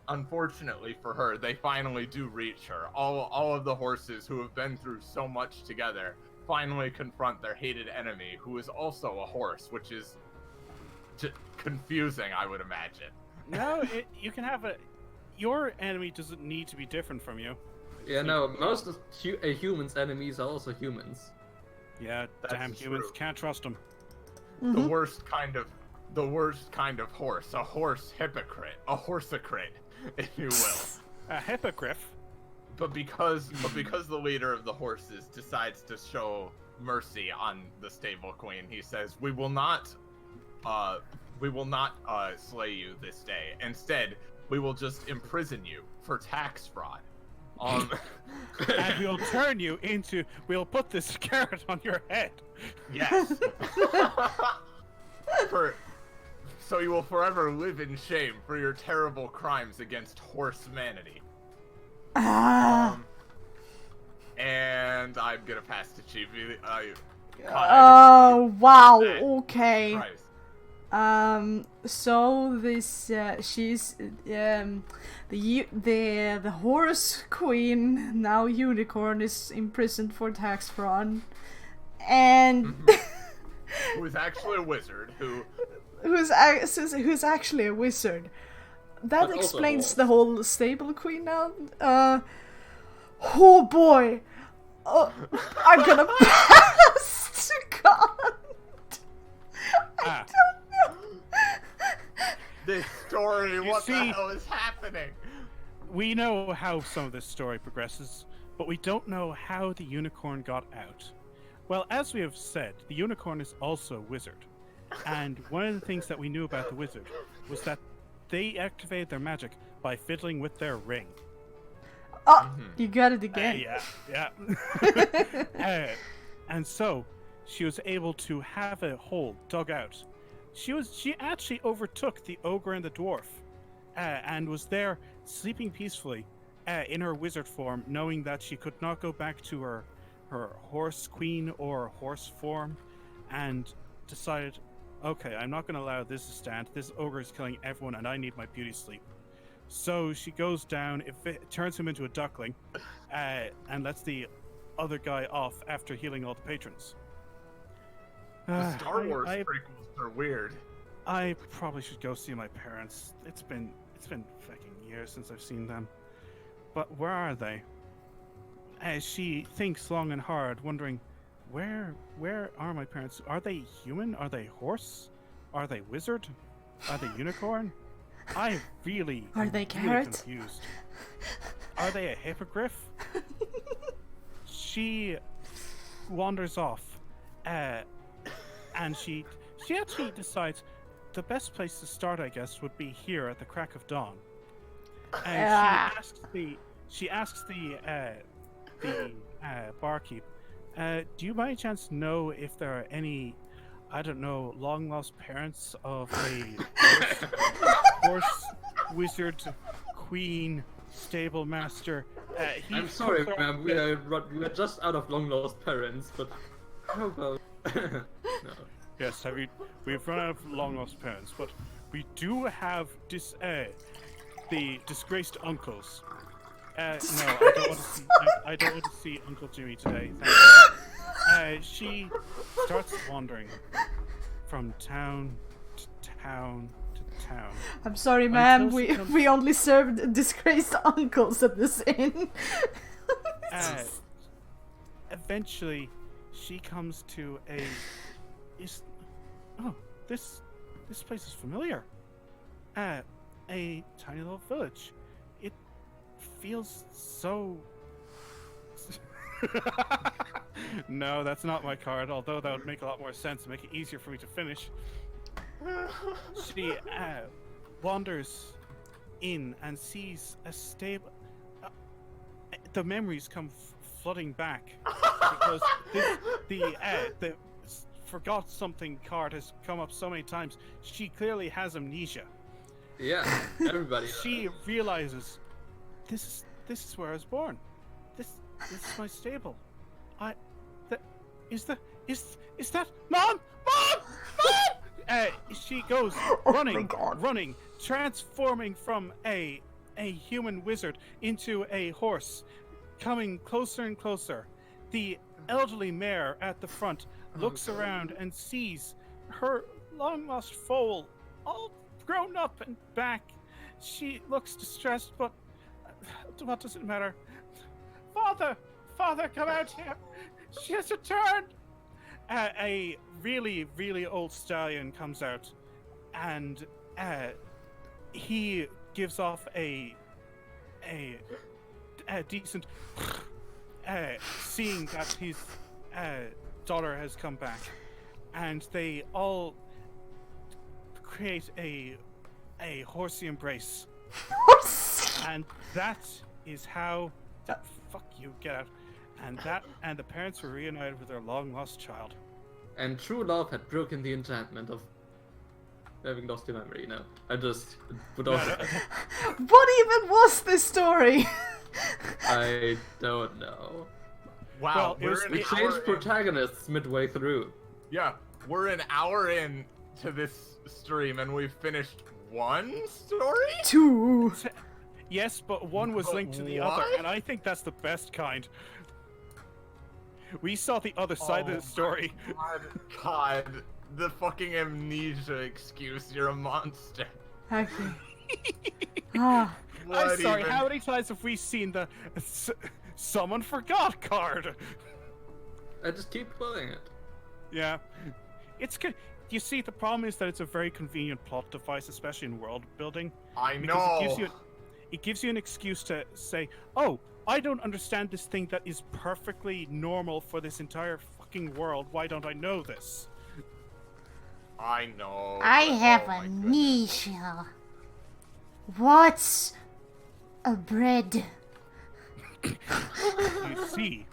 unfortunately for her, they finally do reach her. All of the horses who have been through so much together finally confront their hated enemy, who is also a horse, which is confusing, I would imagine. No, you can have your enemy doesn't need to be different from you. Yeah, no, most of a human's enemies are also humans. Yeah, That's damn humans, true. can't trust them. The worst kind of horse, a horse hypocrite, a horseocrite, if you will. A hippogriff. But because the leader of the horses decides to show mercy on the stable queen, he says, "We will not slay you this day. Instead, we will just imprison you for tax fraud." And we'll put this carrot on your head. Yes. So you will forever live in shame for your terrible crimes against horsemanity. And I'm gonna pass to Chibi. Oh wow. that. Okay. Christ. So this she's the horse queen, now unicorn, is imprisoned for tax fraud, and Who is actually a wizard? who's actually a wizard. That But also explains horse. the whole stable queen now. Oh boy, I'm gonna pass to God. I don't know. This story, what the see- hell is happening? We know how some of this story progresses, but we don't know how the unicorn got out. Well, as we have said, the unicorn is also a wizard. And one of the things that we knew about the wizard was that they activated their magic by fiddling with their ring. Oh, you got it again. Yeah. And so, she was able to have a hole dug out. She actually overtook the ogre and the dwarf, and was there sleeping peacefully in her wizard form, knowing that she could not go back to her horse queen or horse form, and decided, okay, I'm not going to allow this to stand. This ogre is killing everyone, and I need my beauty sleep. So she goes down, it turns him into a duckling, and lets the other guy off after healing all the patrons. The Star Wars I prequels are weird. I probably should go see my parents. It's been fucking years since I've seen them. But where are they? As she thinks long and hard, wondering, where are my parents? Are they human? Are they horse? Are they wizard? Are they unicorn? I really Are they really carrot? confused. Are they a hippogriff? She wanders off, and she actually decides the best place to start, I guess, would be here at the crack of dawn. And she asks the barkeep, do you by any chance know if there are any, I don't know, long lost parents of a horse wizard, queen, stable master? I'm sorry, ma'am. We are just out of long lost parents, but how about no? Yes, we've run out of long lost parents, but we do have the disgraced uncles. No, I don't want to see Uncle Jimmy today. Thank you. She starts wandering from town to town to town. I'm sorry, ma'am. Until she We only served disgraced uncles at this inn. Eventually, she comes to this place is familiar. A tiny little village. It feels so. No, that's not my card. Although that would make a lot more sense and make it easier for me to finish. She wanders in and sees a stable. The memories come flooding back because the forgot something card has come up so many times. She clearly has amnesia. Yeah, everybody. She realizes this is where I was born. This is my stable. Is that Mom? She goes running, transforming from a human wizard into a horse, coming closer and closer. The elderly mare at the front looks around and sees her long lost foal all grown up and back. She looks distressed, but what does it matter? Father, come out here. She has returned. A really, really old stallion comes out, and he gives off a decent seeing that his daughter has come back, and they all create a horsey embrace. And that is how fuck you, get out. And the parents were reunited with their long lost child. And true love had broken the enchantment of having lost your memory. No, I just would also. What even was this story? I don't know. Wow, Well, We changed protagonists midway through. Yeah, we're an hour in to this stream and we've finished one story? 2. Yes, but one was But linked to the what? other, and I think that's the best kind. We saw the other side of the story. God, the fucking amnesia excuse, you're a monster. Okay. Ah. I'm sorry, even? how many times have we seen the someone forgot card? I just keep playing it. Yeah. It's good. You see, the problem is that it's a very convenient plot device, especially in world building. I Because know. it gives you an excuse to say, oh, I don't understand this thing that is perfectly normal for this entire fucking world. Why don't I know this? I know. I have Oh my goodness. amnesia. What's a bread? You see,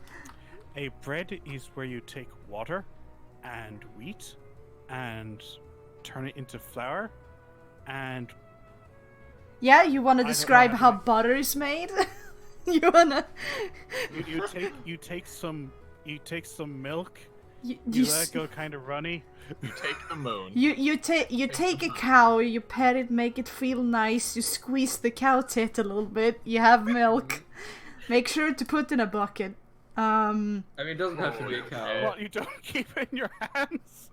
a bread is where you take water and wheat and turn it into flour and Yeah, you want to don't know describe how how to butter is made? You wanna? you take some milk. You, You you, let s- it go kind of runny. You take the moon. you take a cow, you pet it, make it feel nice, you squeeze the cow tit a little bit, you have milk. Make sure to put in a bucket. I mean, it doesn't have to be a cow. What, you don't keep it in your hands?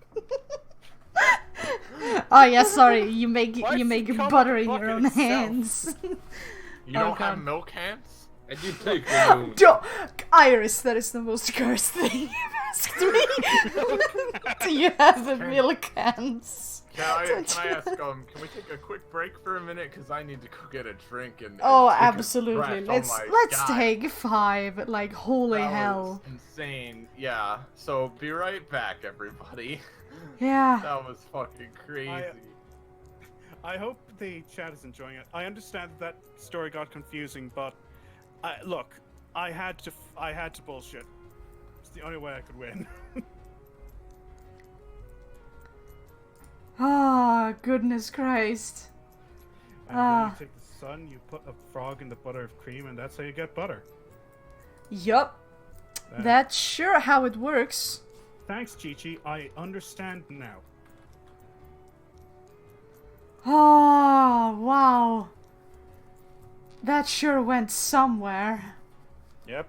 Oh yeah, sorry. You make Why does it come butter in in the your own bucket itself? hands. You don't Oh, have God. milk hands? And you take the Iris, that is the most cursed thing you've asked me. Do you have the milk cans? Can I ask, can we take a quick break for a minute? Because I need to go get a drink and Oh, take a absolutely. breath. Oh my Let's God. take 5. Like, holy That hell. was insane. Yeah. So be right back, everybody. Yeah. That was fucking crazy. I hope the chat is enjoying it. I understand that story got confusing, but look, I had to bullshit. It's the only way I could win. Ah, goodness Christ. And then you take the sun, you put a frog in the butter of cream, and that's how you get butter. Yup. That's sure how it works. Thanks, Chi-Chi. I understand now. Oh, wow. That sure went somewhere. Yep.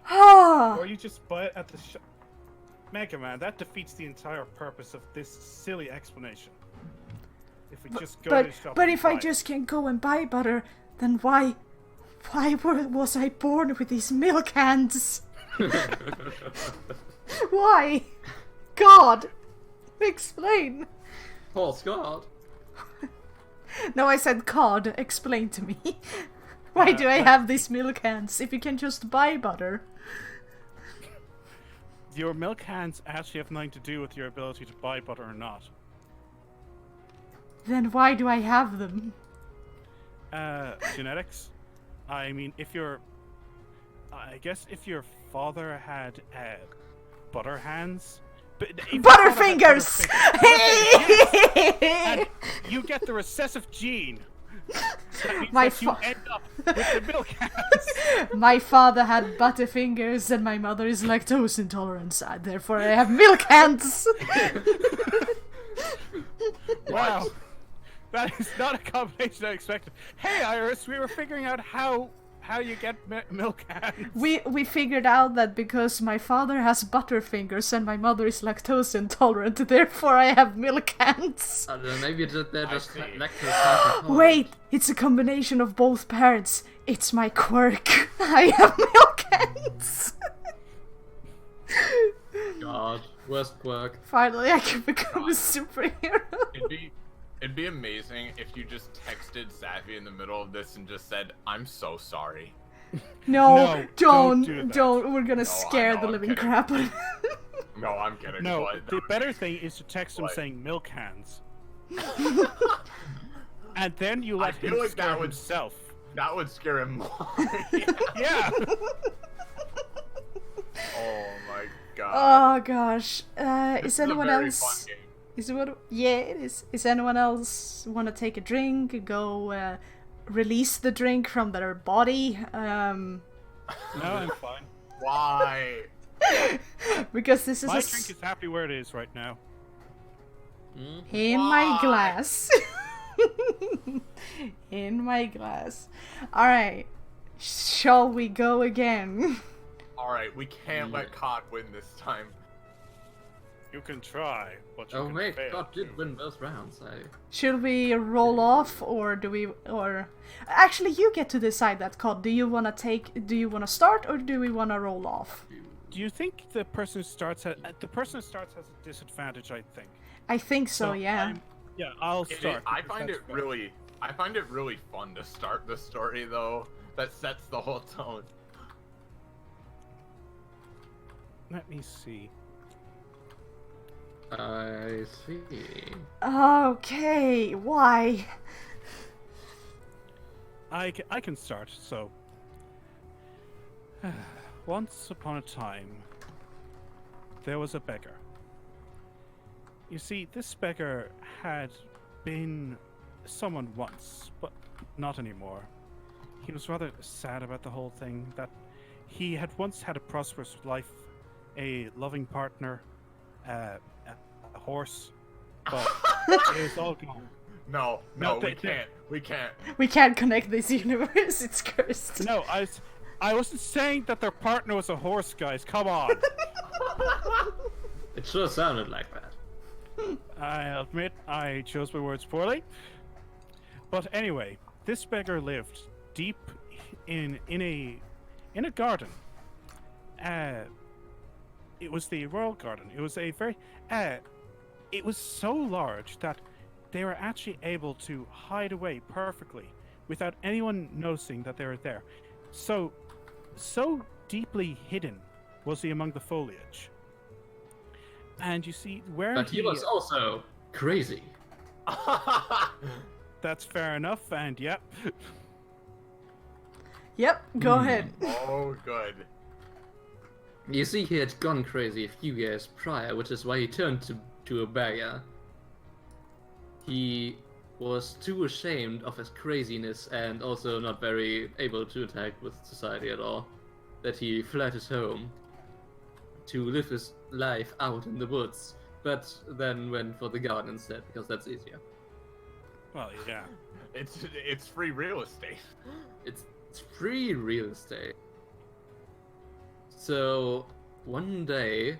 Ah. Or you just buy it at the shop. Mega Man, that defeats the entire purpose of this silly explanation. If we just go to the shop But and if I buy it. just can go and buy butter, then why was I born with these milk hands? Why? God, explain. Paul Scott. No, I said cod. Explain to me. Why do I have these milk hands if you can just buy butter? Your milk hands actually have nothing to do with your ability to buy butter or not. Then why do I have them? Genetics. I mean, I guess if your father had butter hands, but if your father had Butterfingers! and you get the recessive gene. That means My that you end up with the milk hands. My father had butterfingers and my mother is lactose intolerant, therefore I have milk hands! Wow. That is not a combination I expected. Hey, Iris, we were figuring out how you get milk hands. We figured out that because my father has butterfingers and my mother is lactose intolerant, therefore I have milk hands. I don't know, maybe they're just see. lactose. Wait, it's a combination of both parents. It's my quirk. I have milk hands. God, worst quirk. Finally, I can become a superhero. It'd be amazing if you just texted Savvy in the middle of this and just said, "I'm so sorry." No, don't do that. don't. We're gonna I scare know, the I'm living kidding. crap out of him. No, I'm kidding. No, but that the would better be- thing is to text him What? saying milk hands. And then you I let feel him like scare that would- himself. That would scare him more. Yeah. Oh my god. Oh gosh. This Is a anyone very else? fun game. Is what? Yeah, it is. Is anyone else want to take a drink? Go release the drink from their body. No, I'm fine. Why? Because this is My a drink is happy where it is right now. in my Why? glass. In my glass. All right. Shall we go again? Alright, we can't let Cod win this time. You can try, but you Oh can wait, fail. God did win both rounds. Should we roll off or do we actually you get to decide that, Cod. Do you want to start or do we want to roll off? Do you think the person who starts has a disadvantage? I think. I think so, yeah. I'll It is- start. I because find that's it fair. really fun to start the story though. That sets the whole tone. Let me see. I see. Okay, why? I can start. So, once upon a time, there was a beggar. You see, this beggar had been someone once, but not anymore. He was rather sad about the whole thing, that he had once had a prosperous life, a loving partner, a horse, but it was all gone. No, No, we can't. We can't. We can't connect this universe. It's cursed. No, I wasn't saying that their partner was a horse, guys. Come on. It sure sounded like that. I admit I chose my words poorly. But anyway, this beggar lived deep in a garden. It was the royal garden. It was a very it was so large that they were actually able to hide away perfectly without anyone noticing that they were there. So deeply hidden was he among the foliage. And you see where But he was also crazy. That's fair enough, and yep. Yep, go ahead. Oh, good. You see, he had gone crazy a few years prior, which is why he turned to a beggar. He was too ashamed of his craziness and also not very able to interact with society at all, that he fled his home to live his life out in the woods, but then went for the garden instead, because that's easier. Well, yeah. It's free real estate. It's free real estate. So, one day,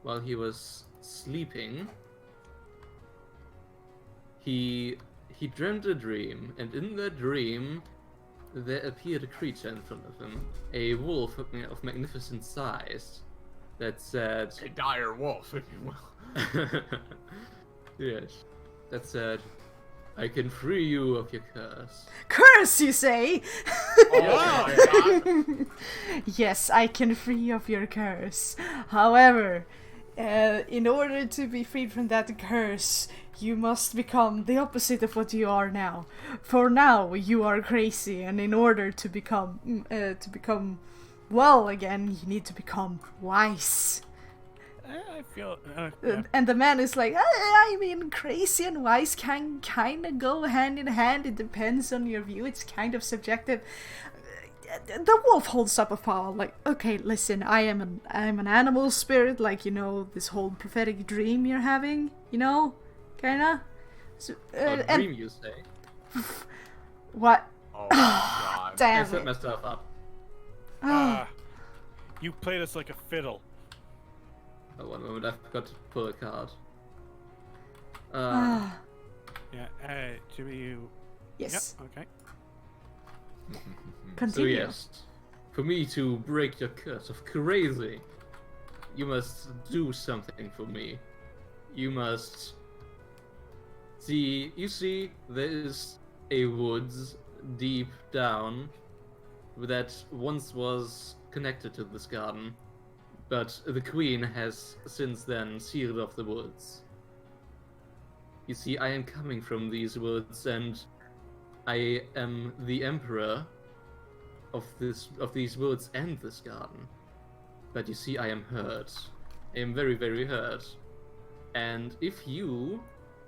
while he was sleeping, he dreamt a dream, and in that dream, there appeared a creature in front of him, a wolf of magnificent size, that said... A dire wolf, if you will. Yes. That said, I can free you of your curse. Curse, you say? Oh my god. Yes, I can free you of your curse. However, in order to be freed from that curse, you must become the opposite of what you are now. For now, you are crazy, and in order to become well again, you need to become wise. I feel. Yeah. And the man is like, I mean, crazy and wise can kind of go hand in hand. It depends on your view. It's kind of subjective. The wolf holds up a paw, like, okay, listen, I'm an animal spirit, like, you know, this whole prophetic dream you're having, you know, kinda. So, A dream, you say? What? Oh my god. I Damn set it. myself up. You played us like a fiddle. Oh, one moment, I forgot to pull a card. Ah, Yeah. Do you? yes. Yep. Okay. So Continue. yes, for me to break your curse of crazy, you must do something for me. You must see. You see, there is a woods deep down that once was connected to this garden, but the queen has since then sealed off the woods. You see, I am coming from these woods, and I am the emperor of these woods and this garden. But you see, I am hurt. I am very, very hurt. And if you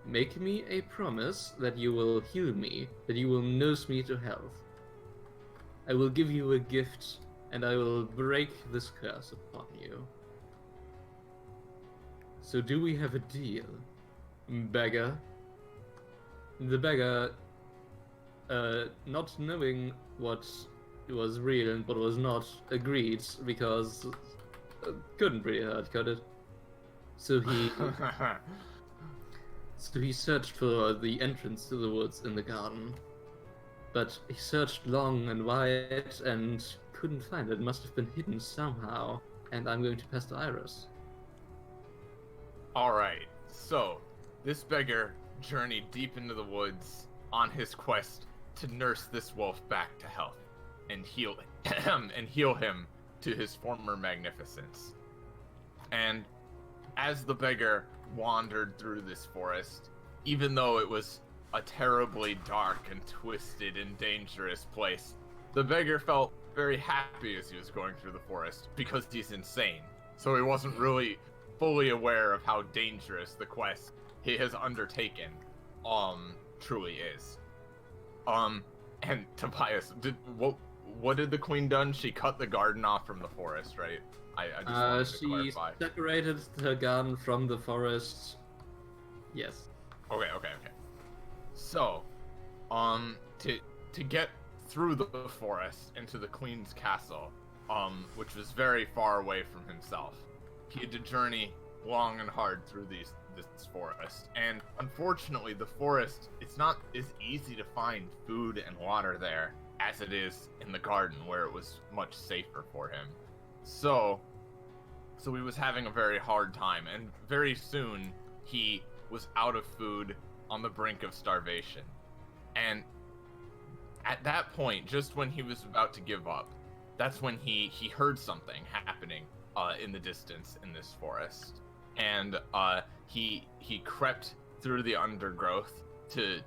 make me a promise that you will heal me, that you will nurse me to health, I will give you a gift, and I will break this curse upon you. So do we have a deal, beggar? The beggar, not knowing what was real and what was not, agreed, because couldn't really hurt, could it? So he searched for the entrance to the woods in the garden, but he searched long and wide and couldn't find it. It must have been hidden somehow, and I'm going to pass to Iris. Alright, so this beggar journeyed deep into the woods on his quest to nurse this wolf back to health and heal him to his former magnificence. And as the beggar wandered through this forest, even though it was a terribly dark and twisted and dangerous place, the beggar felt very happy as he was going through the forest because he's insane. So he wasn't really fully aware of how dangerous the quest he has undertaken truly is. And Tobias, what did the queen done? She cut the garden off from the forest, right? I just wanted to She clarify. separated her garden from the forest. Yes. Okay. So, to get through the forest into the queen's castle, which was very far away from himself, he had to journey long and hard through this forest. And unfortunately, the forest, it's not as easy to find food and water there as it is in the garden, where it was much safer for him. So he was having a very hard time, and very soon he was out of food, on the brink of starvation. And at that point, just when he was about to give up, that's when he heard something happening in the distance in this forest. And he crept through the undergrowth to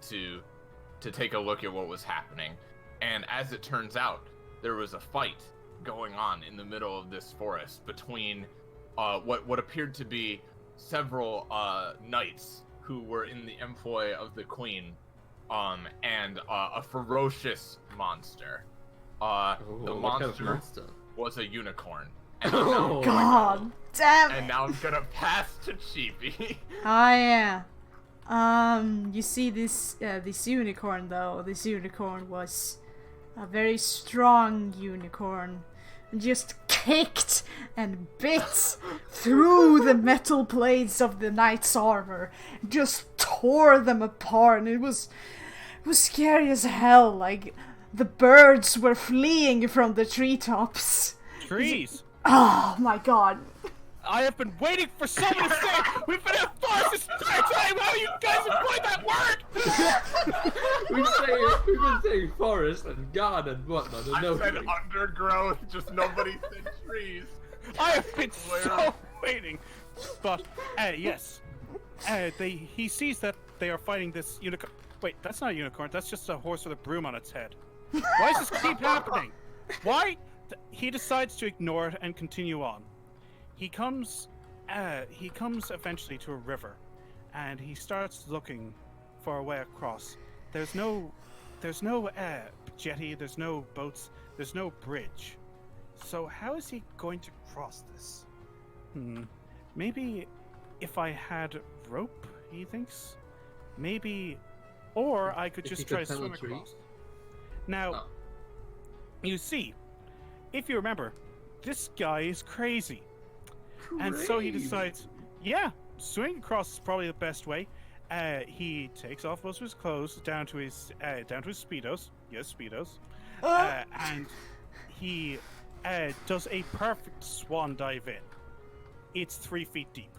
take a look at what was happening. And as it turns out, there was a fight going on in the middle of this forest between what appeared to be several knights who were in the employ of the queen, and a ferocious monster. The monster was a unicorn. And Oh, God damn it! and now I'm gonna pass to Chibi. Oh yeah. You see this unicorn though. This unicorn was a very strong unicorn, and just kicked and bit through the metal plates of the knight's armor, just tore them apart, and it was scary as hell. Like the birds were fleeing from the treetops. Trees! Oh my god. I have been waiting for someone to say we've been in forest this entire time! How you guys avoid that word? We've been saying forest and God and whatnot, and I said nobody. undergrowth, just nobody said trees. I have been so waiting. But, yes. He sees that they are fighting this unicorn. Wait, that's not a unicorn. That's just a horse with a broom on its head. Why does this keep happening? Why? He decides to ignore it and continue on. He comes eventually to a river, and he starts looking for a way across. There's no jetty. There's no boats. There's no bridge. So how is he going to cross this? Maybe if I had rope, he thinks. Maybe, or I could just try to swim across. Now, you see, if you remember, this guy is crazy. And so he decides, yeah, swimming across is probably the best way. He takes off most of his clothes down to his speedos. Yes, speedos. And he does a perfect swan dive in. It's 3 feet deep.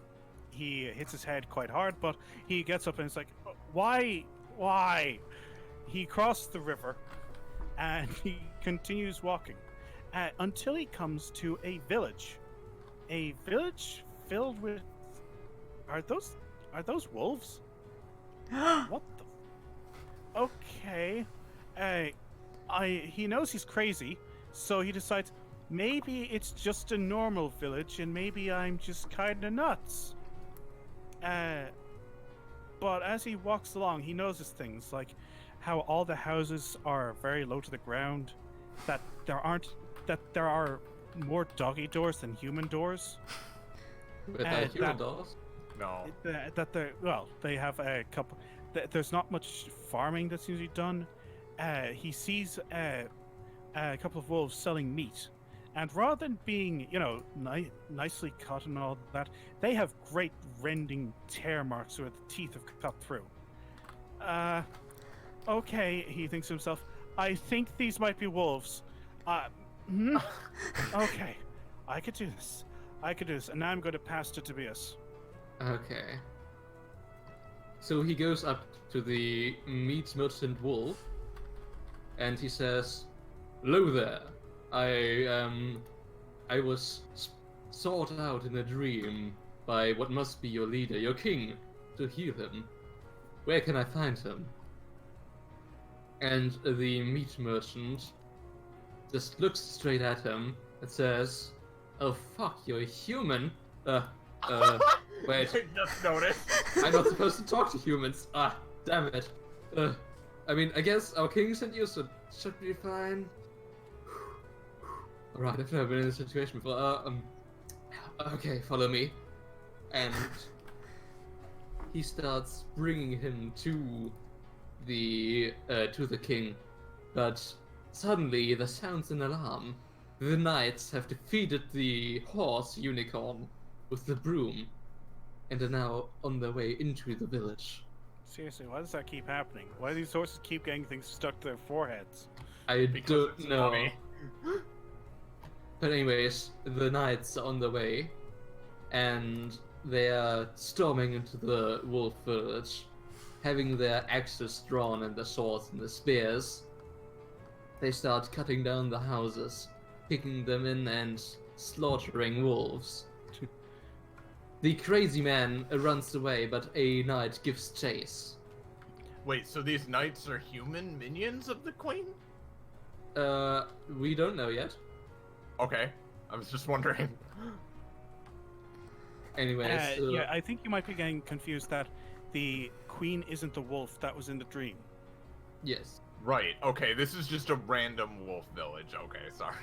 He hits his head quite hard, but he gets up and it's like, why? He crossed the river, and he continues walking until he comes to a village. A village filled with... Are those wolves? What the... Okay. He knows he's crazy, so he decides maybe it's just a normal village and maybe I'm just kinda nuts. But as he walks along, he notices things like how all the houses are very low to the ground, that there are more doggy doors than human doors. With human doors? No. They have a couple. There's not much farming that's usually done. He sees a couple of wolves selling meat, and rather than being, nicely cut and all that, they have great rending tear marks where the teeth have cut through. Okay, he thinks to himself, I think these might be wolves. Okay, I could do this. And now I'm going to pass to Tobias. Okay. So he goes up to the meat merchant wolf, and he says, "Hello there. I was sought out in a dream by what must be your leader, your king, to heal him. Where can I find him?" And the meat merchant just looks straight at him and says, "Oh fuck, you're a human? Wait. Just noticed. I'm not supposed to talk to humans. Ah, damn it. I guess our king sent you, so it should be fine." Alright, I've never been in this situation before. Okay, follow me. And he starts bringing him to the king, but suddenly there sounds an alarm. The knights have defeated the horse unicorn with the broom, and are now on their way into the village. Seriously, why does that keep happening? Why do these horses keep getting things stuck to their foreheads? I Because it's don't know. funny. But anyways, the knights are on their way, and they are storming into the wolf village, having their axes drawn and their swords and their spears. They start cutting down the houses, picking them in and slaughtering wolves. The crazy man runs away, but a knight gives chase. Wait, so these knights are human minions of the queen? We don't know yet. Okay, I was just wondering. Anyways, Yeah, I think you might be getting confused that the queen isn't the wolf that was in the dream. yes. Right, okay, this is just a random wolf village. Okay, sorry.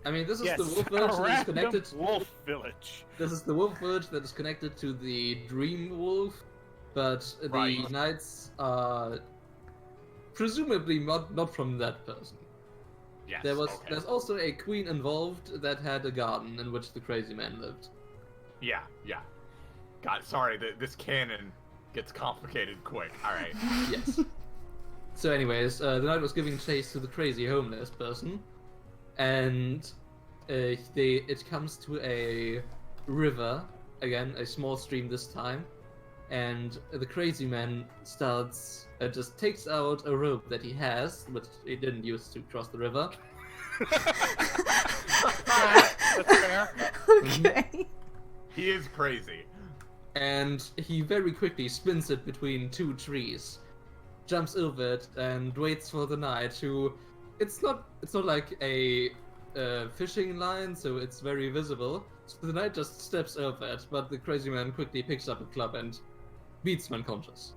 I mean, this is Yes, the wolf village a that is random connected. wolf village. This is the wolf village that is connected to the dream wolf, but the Right. knights are presumably not from that person. Yes, There's okay. also a queen involved that had a garden in which the crazy man lived. Yeah. God, sorry, this canon gets complicated quick. Alright. Yes. So anyways, the knight was giving chase to the crazy homeless person, and it comes to a river, again, a small stream this time, and the crazy man just takes out a rope that he has, which he didn't use to cross the river. That's fair. Okay. He is crazy. And he very quickly spins it between two trees, jumps over it, and waits for the knight who... It's not like a fishing line, so it's very visible. So the knight just steps over it, but the crazy man quickly picks up a club and beats him unconscious.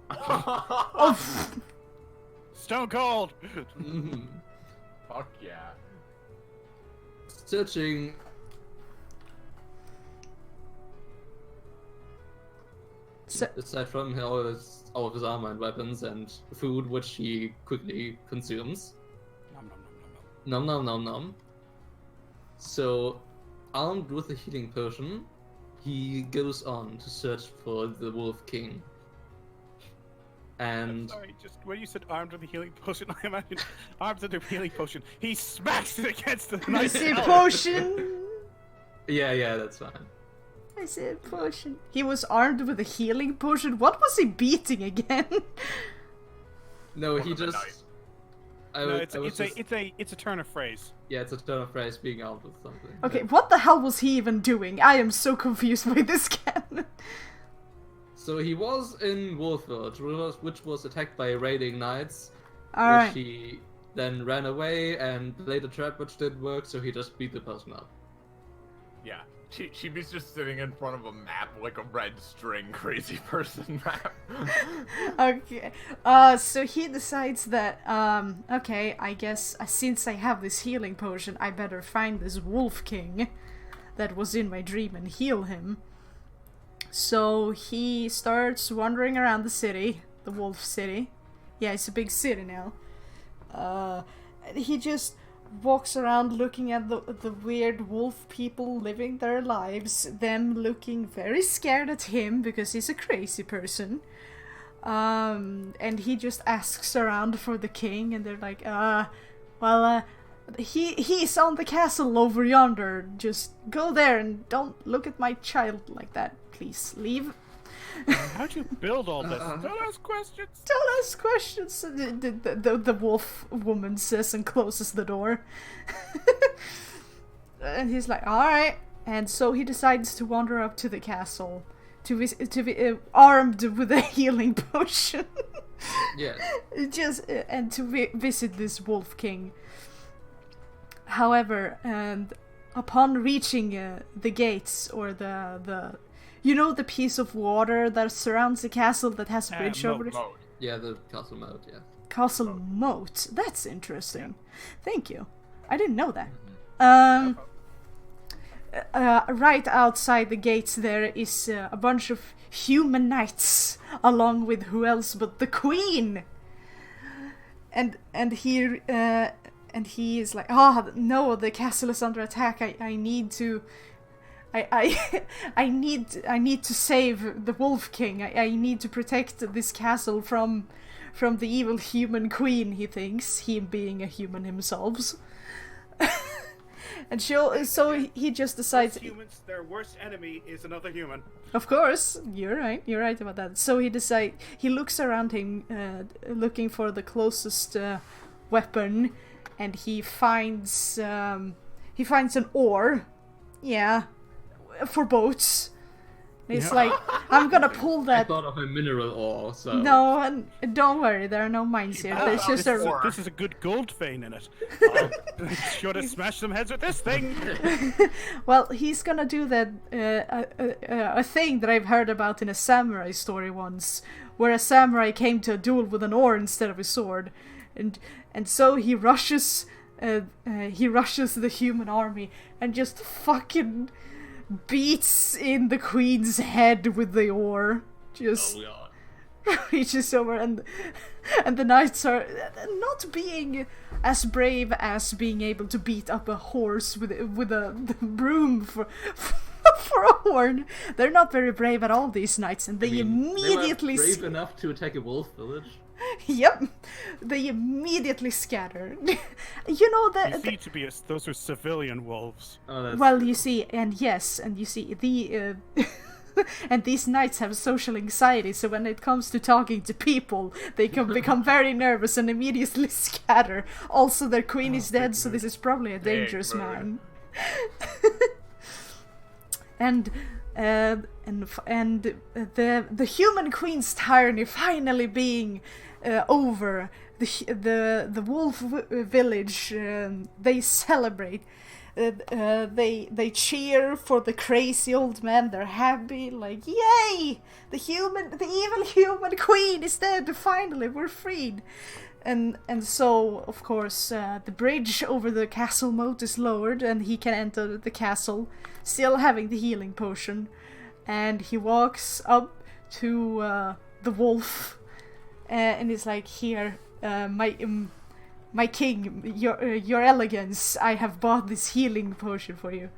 Stone cold! Mhm. Fuck yeah. Searching... So, Aside from all of his armor and weapons and food, which he quickly consumes. Nom, nom, nom, nom, nom. Nom nom nom nom. So, armed with a healing potion, he goes on to search for the Wolf King. I'm And sorry, just when you said armed with a healing potion, I imagined armed with a healing potion. He smacks it against the I knight's said helmet. potion. yeah, that's fine. I said potion. He was armed with a healing potion. What was he beating again? No, One he of the just. knights. No, it's a turn of phrase. Yeah, it's a turn of phrase being armed with something. Okay, what the hell was he even doing? I am so confused by this canon. So he was in Wolf Village, which was attacked by raiding knights, which Alright. he then ran away and laid a trap which didn't work, so he just beat the person up. Yeah. She was just sitting in front of a map, like a red string crazy person map. Okay. So he decides that, okay, I guess since I have this healing potion, I better find this Wolf King that was in my dream and heal him. So he starts wandering around the city, the Wolf City. Yeah, it's a big city now. He just walks around looking at the weird wolf people living their lives, them looking very scared at him because he's a crazy person. And he just asks around for the king, and they're like, he's on the castle over yonder. Just go there and don't look at my child like that. Please leave. How'd you build all this? Don't ask questions. Don't ask questions. The wolf woman says and closes the door. And he's like, all right. And so he decides to wander up to the castle, to be armed with a healing potion. Yeah. And to visit this Wolf King. However, and upon reaching the gates, or the the piece of water that surrounds the castle that has a bridge over it. Moat. Yeah, the castle moat, yeah. Castle moat. That's interesting. Thank you. I didn't know that. Right outside the gates there is a bunch of human knights, along with who else but the queen. and he is like, oh no, the castle is under attack. I need to. I need to save the Wolf King. I need to protect this castle from the evil human queen, he thinks, he being a human himself. And so he just decides... Humans, their worst enemy is another human. Of course, you're right about that. So he looks around him, looking for the closest weapon, and he finds an oar. Yeah, for boats. It's like, I'm gonna pull I that. thought of a mineral ore, so... No, and don't worry, there are no mines here. There's just This is a good gold vein in it. I'll sure to smash some heads with this thing. Well, he's gonna do that a thing that I've heard about in a samurai story once, where a samurai came to a duel with an oar instead of a sword, and so he rushes the human army and just fucking beats in the queen's head with the oar. Just reaches over, and the knights are not being as brave as being able to beat up a horse with a broom for a horn. They're not very brave at all, these knights, and they immediately they were brave enough to attack a wolf village. Yep, they immediately scatter. You know that. You see, Tobias, those are civilian wolves. Oh, Well, you see, and you see the. And these knights have social anxiety, so when it comes to talking to people, they can become very nervous and immediately scatter. Also, their queen is dead, so this is probably a dangerous man. And the human queen's tyranny finally being over, the wolf village, they celebrate. They cheer for the crazy old man. They're happy, like, yay! The evil human queen is dead. Finally, we're freed. And so, of course, the bridge over the castle moat is lowered, and he can enter the castle, still having the healing potion. And he walks up to the wolf, and he's like, "Here, my king, your elegance, I have bought this healing potion for you."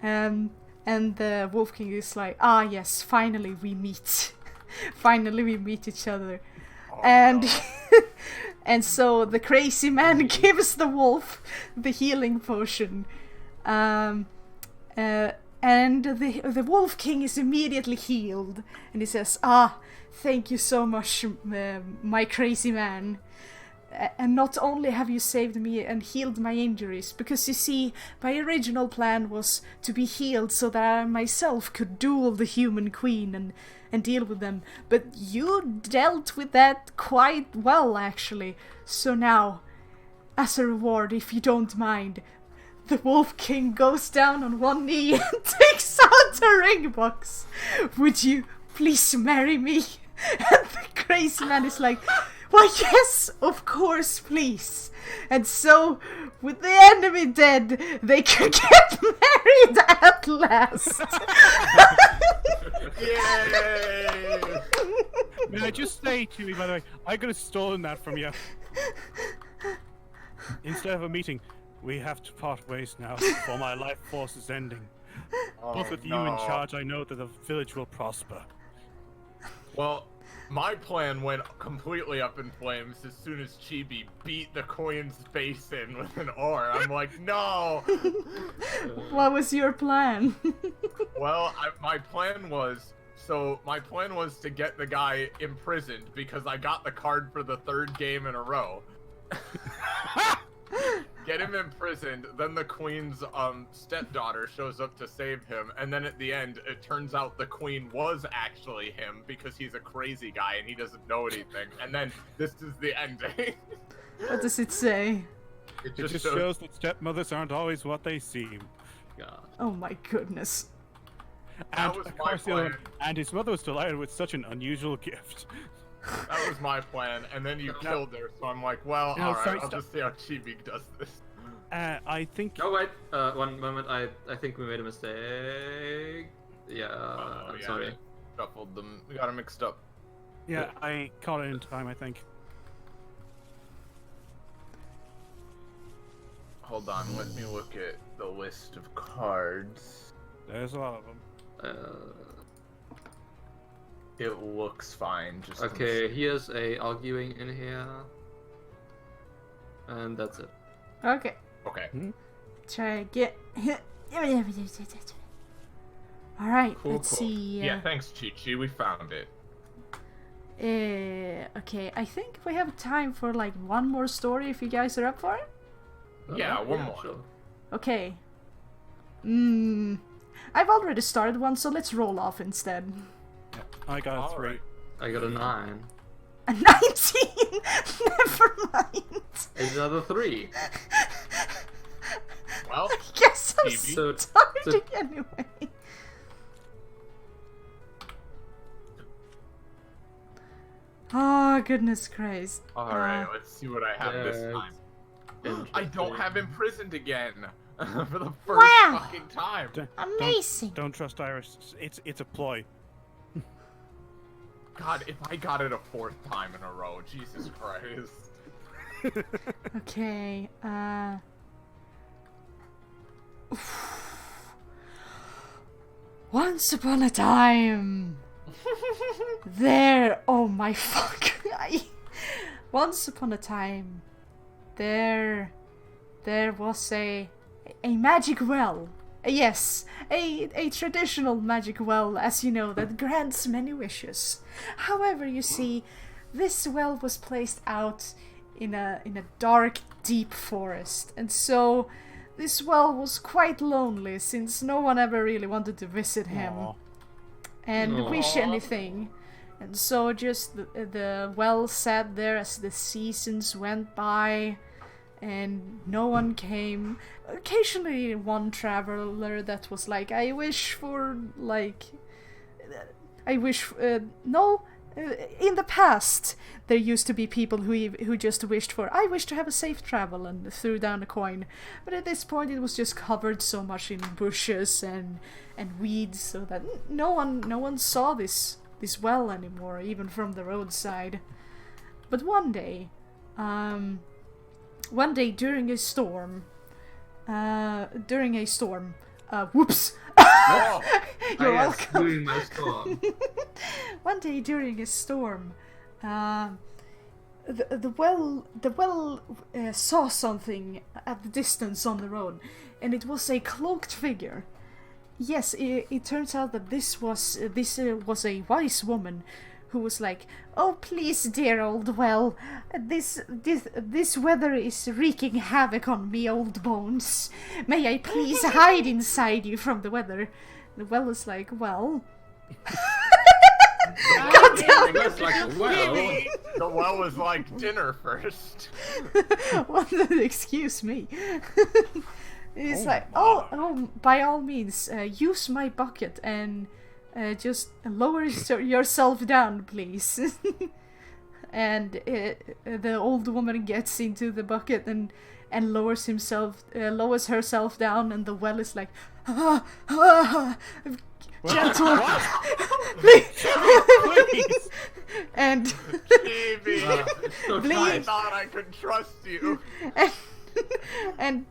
And the Wolf King is like, "Ah, yes, finally we meet. Finally we meet each other." And and so the crazy man gives the wolf the healing potion. And the Wolf King is immediately healed, and he says, "Ah, thank you so much, my crazy man. And not only have you saved me and healed my injuries, because you see, my original plan was to be healed so that I myself could duel the human queen and deal with them, but you dealt with that quite well, actually. So now, as a reward, if you don't mind," the Wolf King goes down on one knee and takes out a ring box. "Would you please marry me?" And the crazy man is like, "Why, yes, of course, please." And so, with the enemy dead, they can get married at last. Yay! May I just say to you, by the way, I could have stolen that from you. Instead of a meeting, we have to part ways now, for my life force is ending. Both with you in charge, I know that the village will prosper. Well, my plan went completely up in flames as soon as Chibi beat the queen's face in with an oar. I'm like, no! What was your plan? Well, my plan was to get the guy imprisoned because I got the card for the third game in a row. Get him imprisoned, then the queen's stepdaughter shows up to save him, and then at the end, it turns out the queen was actually him because he's a crazy guy and he doesn't know anything. And then this is the ending. What does it say? It just shows that stepmothers aren't always what they seem. God. Oh my goodness. That And was of my course, plan. and his mother was delighted with such an unusual gift. That was my plan, and then you killed her, so I'm like, well, No, alright, sorry, I'll stop. just see how Chibi does this. I think. Oh wait, one moment. I think we made a mistake. Yeah, I'm yeah, sorry. Shuffled them. We got them mixed up. Yeah, I caught it in time, I think. Hold on, let me look at the list of cards. There's a lot of them. It looks fine. Just Okay, here's a arguing in here. And that's it. Okay. Okay. Try get. All right. Cool, let's cool. see. Yeah, thanks, Chi-Chi. We found it. Okay. I think we have time for like one more story. If you guys are up for it. Yeah, one more. Sure. Okay. I've already started one, so let's roll off instead. I got a All 3. right. I got a 9. A 19. Never mind. It's another 3. Well, I guess I'm Phoebe. So, starting anyway. Oh, goodness Christ. alright, let's see what I have this Yeah, time. it's I don't interesting. have imprisoned again. For the first Wow. fucking time. Amazing. Don't trust Iris. It's a ploy. God, if I got it a 4th time in a row, Jesus Christ. Okay, Once upon a time, oh my fuck. Once upon a time, there was a magic well. Yes, a traditional magic well, as you know, that grants many wishes. However, you see, this well was placed out in a dark, deep forest, and so this well was quite lonely since no one ever really wanted to visit him Aw. and wish Aw. anything. And so just the well sat there as the seasons went by, and no one came. Occasionally one traveler that was like, I wish, in the past there used to be people who just wished for, I wish to have a safe travel, and threw down a coin. But at this point it was just covered so much in bushes and weeds, so that no one saw this well anymore, even from the roadside. But one day during a storm, whoops. Oh, You're I welcome. doing my storm. One day during a storm, the well saw something at the distance on the road, and it was a cloaked figure. Yes, it turns out that this was a wise woman who was like, "Oh, please, dear old well, this weather is wreaking havoc on me old bones. May I please hide inside you from the weather?" The well is like, "Well." God damn That's like a well. The well was like dinner first. Well, excuse me. It's Oh like, my. oh, by all means, use my bucket and just lower yourself down, please. And the old woman gets into the bucket and lowers herself down, and the well is like, gentle, please. And Phoebe, So Please. I nice. thought I could trust you. and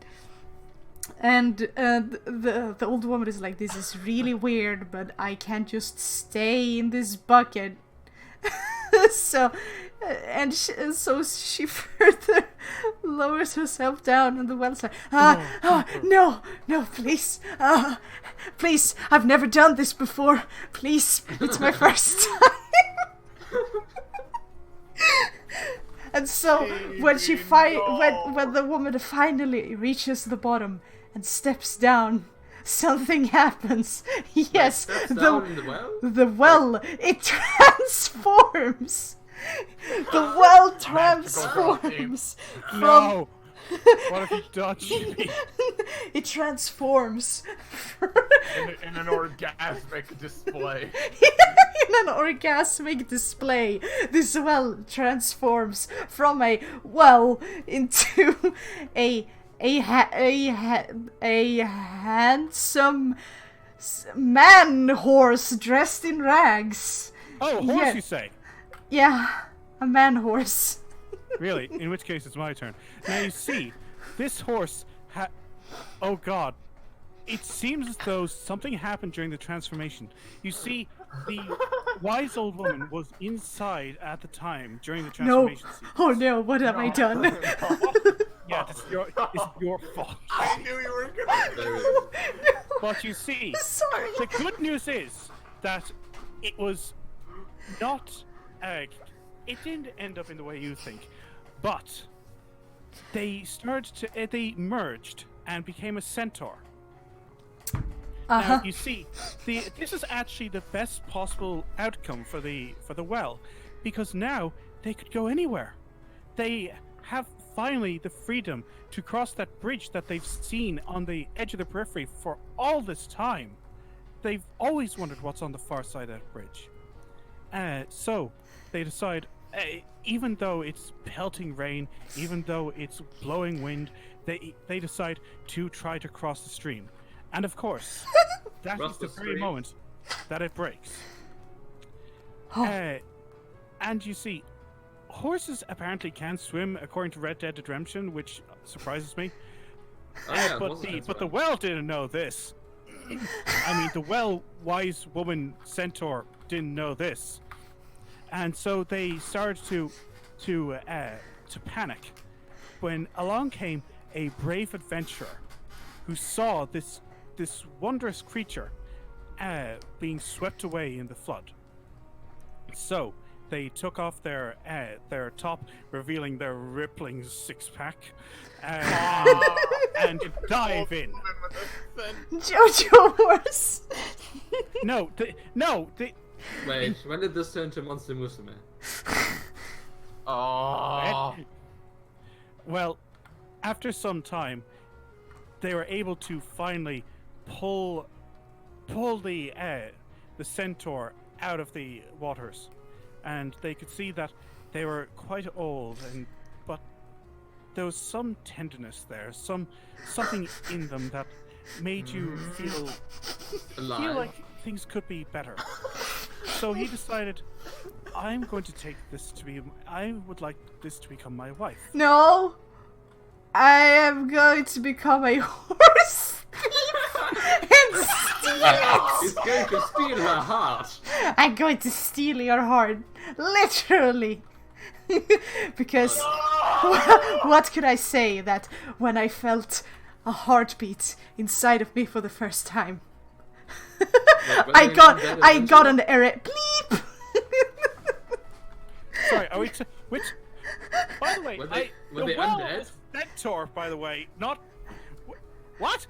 the old woman is like, this is really weird, but I can't just stay in this bucket. So she further lowers herself down, and the well's like, no, please, please, I've never done this before, please, it's my first time. And so when when the woman finally reaches the bottom and steps down, something happens. Yes, Steps down in the well? the well, it transforms. The well transforms from No! What have you done to me? it transforms In an orgasmic display. in an orgasmic display. This well transforms from a well into a handsome man horse dressed in rags. Oh, a horse, Yeah. you say? Yeah, a man horse. Really? In which case, it's my turn. Now, you see, this horse Oh god. It seems as though something happened during the transformation. You see, the wise old woman was inside at the time during the No. transformation sequence. Oh no, what have I done? Yeah, this is your fault. I knew you were gonna. But you see, Sorry. the good news is that it was not. It didn't end up in the way you think, but they they merged and became a centaur. Now, you see, this is actually the best possible outcome for the well, because now they could go anywhere. They have finally the freedom to cross that bridge that they've seen on the edge of the periphery for all this time. They've always wondered what's on the far side of that bridge. So they decide, even though it's pelting rain, even though it's blowing wind, they decide to try to cross the stream. And of course, that is the very moment that it breaks. And you see, horses apparently can swim according to Red Dead Redemption, which surprises me. But the well didn't know this. I mean, the well-wise woman centaur didn't know this, and so they started to panic when along came a brave adventurer who saw this wondrous creature being swept away in the flood. So they took off their top, revealing their rippling six-pack, and dive in. Jojo horse. No. Wait, when did this turn to Monster Musume? Oh. Well, after some time, they were able to finally pull the centaur out of the waters, and they could see that they were quite old, but there was some tenderness there, something in them that made you feel like things could be better. So he decided, I would like this to become my wife. No, I am going to become a horse and steal it. He's going to steal her heart. I'm going to steal your heart, literally. Because what could I say that when I felt a heartbeat inside of me for the first time, I got an error. Bleep. Sorry, are we which? By the way, Were they the well undead? was centaur, by the way, not what?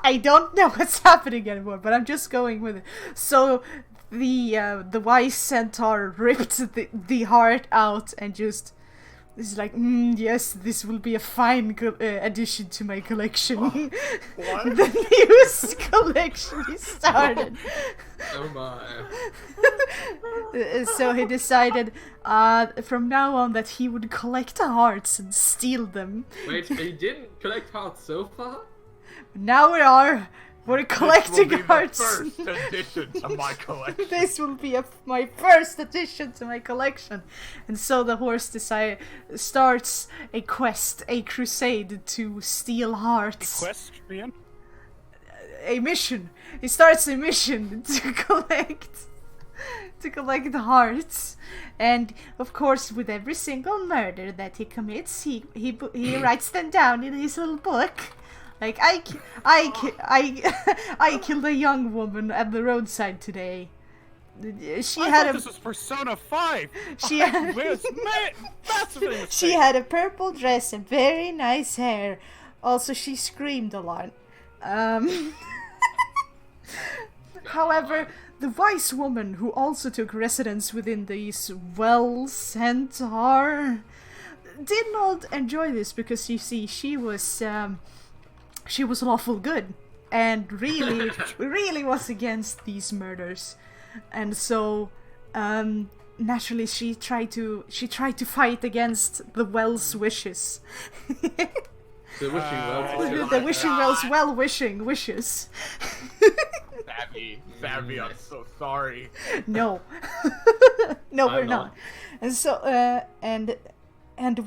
I don't know what's happening anymore, but I'm just going with it. So the wise centaur ripped the heart out and just is like, yes, this will be a fine addition to my collection. What? The newest collection he started. Oh my. So he decided from now on that he would collect hearts and steal them. Wait, he didn't collect hearts so far? Now we're collecting hearts. This will be the first addition to my collection. This will be my first addition to my collection. And so the horse starts a quest, a crusade to steal hearts. Equestrian? A mission. He starts a mission to collect hearts. And of course, with every single murder that he commits, he writes them down in his little book. Like, I killed a young woman at the roadside today. She I had thought a this was Persona 5. she had, Massively she had a purple dress and very nice hair. Also, she screamed a lot. However, the wise woman who also took residence within these well centaur did not enjoy this because, you see, she was lawful good and really was against these murders, and so naturally she tried to fight against the well's wishes. The wishing well. The wishing well's well-wishing wishes. Savvy, I'm so sorry. No, no, we're I'm not. not. And so and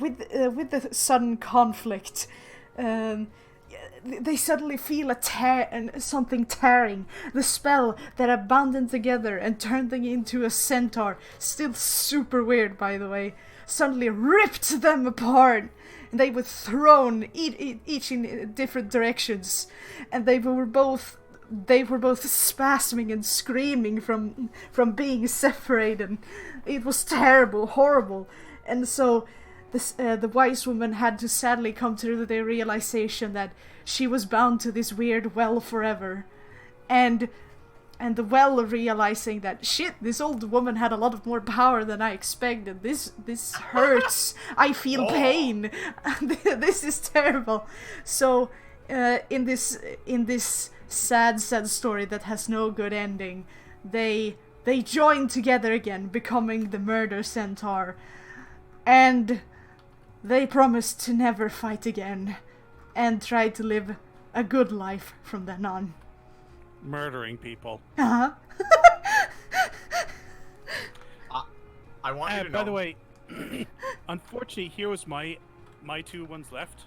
with the sudden conflict, they suddenly feel a tear and something tearing. The spell that had bound them together and turned them into a centaur, still super weird by the way, suddenly ripped them apart. And they were thrown each in different directions, and they were both spasming and screaming from being separated. It was terrible, horrible, and so the wise woman had to sadly come to the realization that she was bound to this weird well forever, and the well realizing that shit, this old woman had a lot of more power than I expected. This hurts. I feel pain. This is terrible. So in this sad story that has no good ending, they join together again, becoming the murder centaur, and they promise to never fight again and try to live a good life from then on. Murdering people. Uh-huh. I want you to know. By the way, unfortunately, here was my two ones left.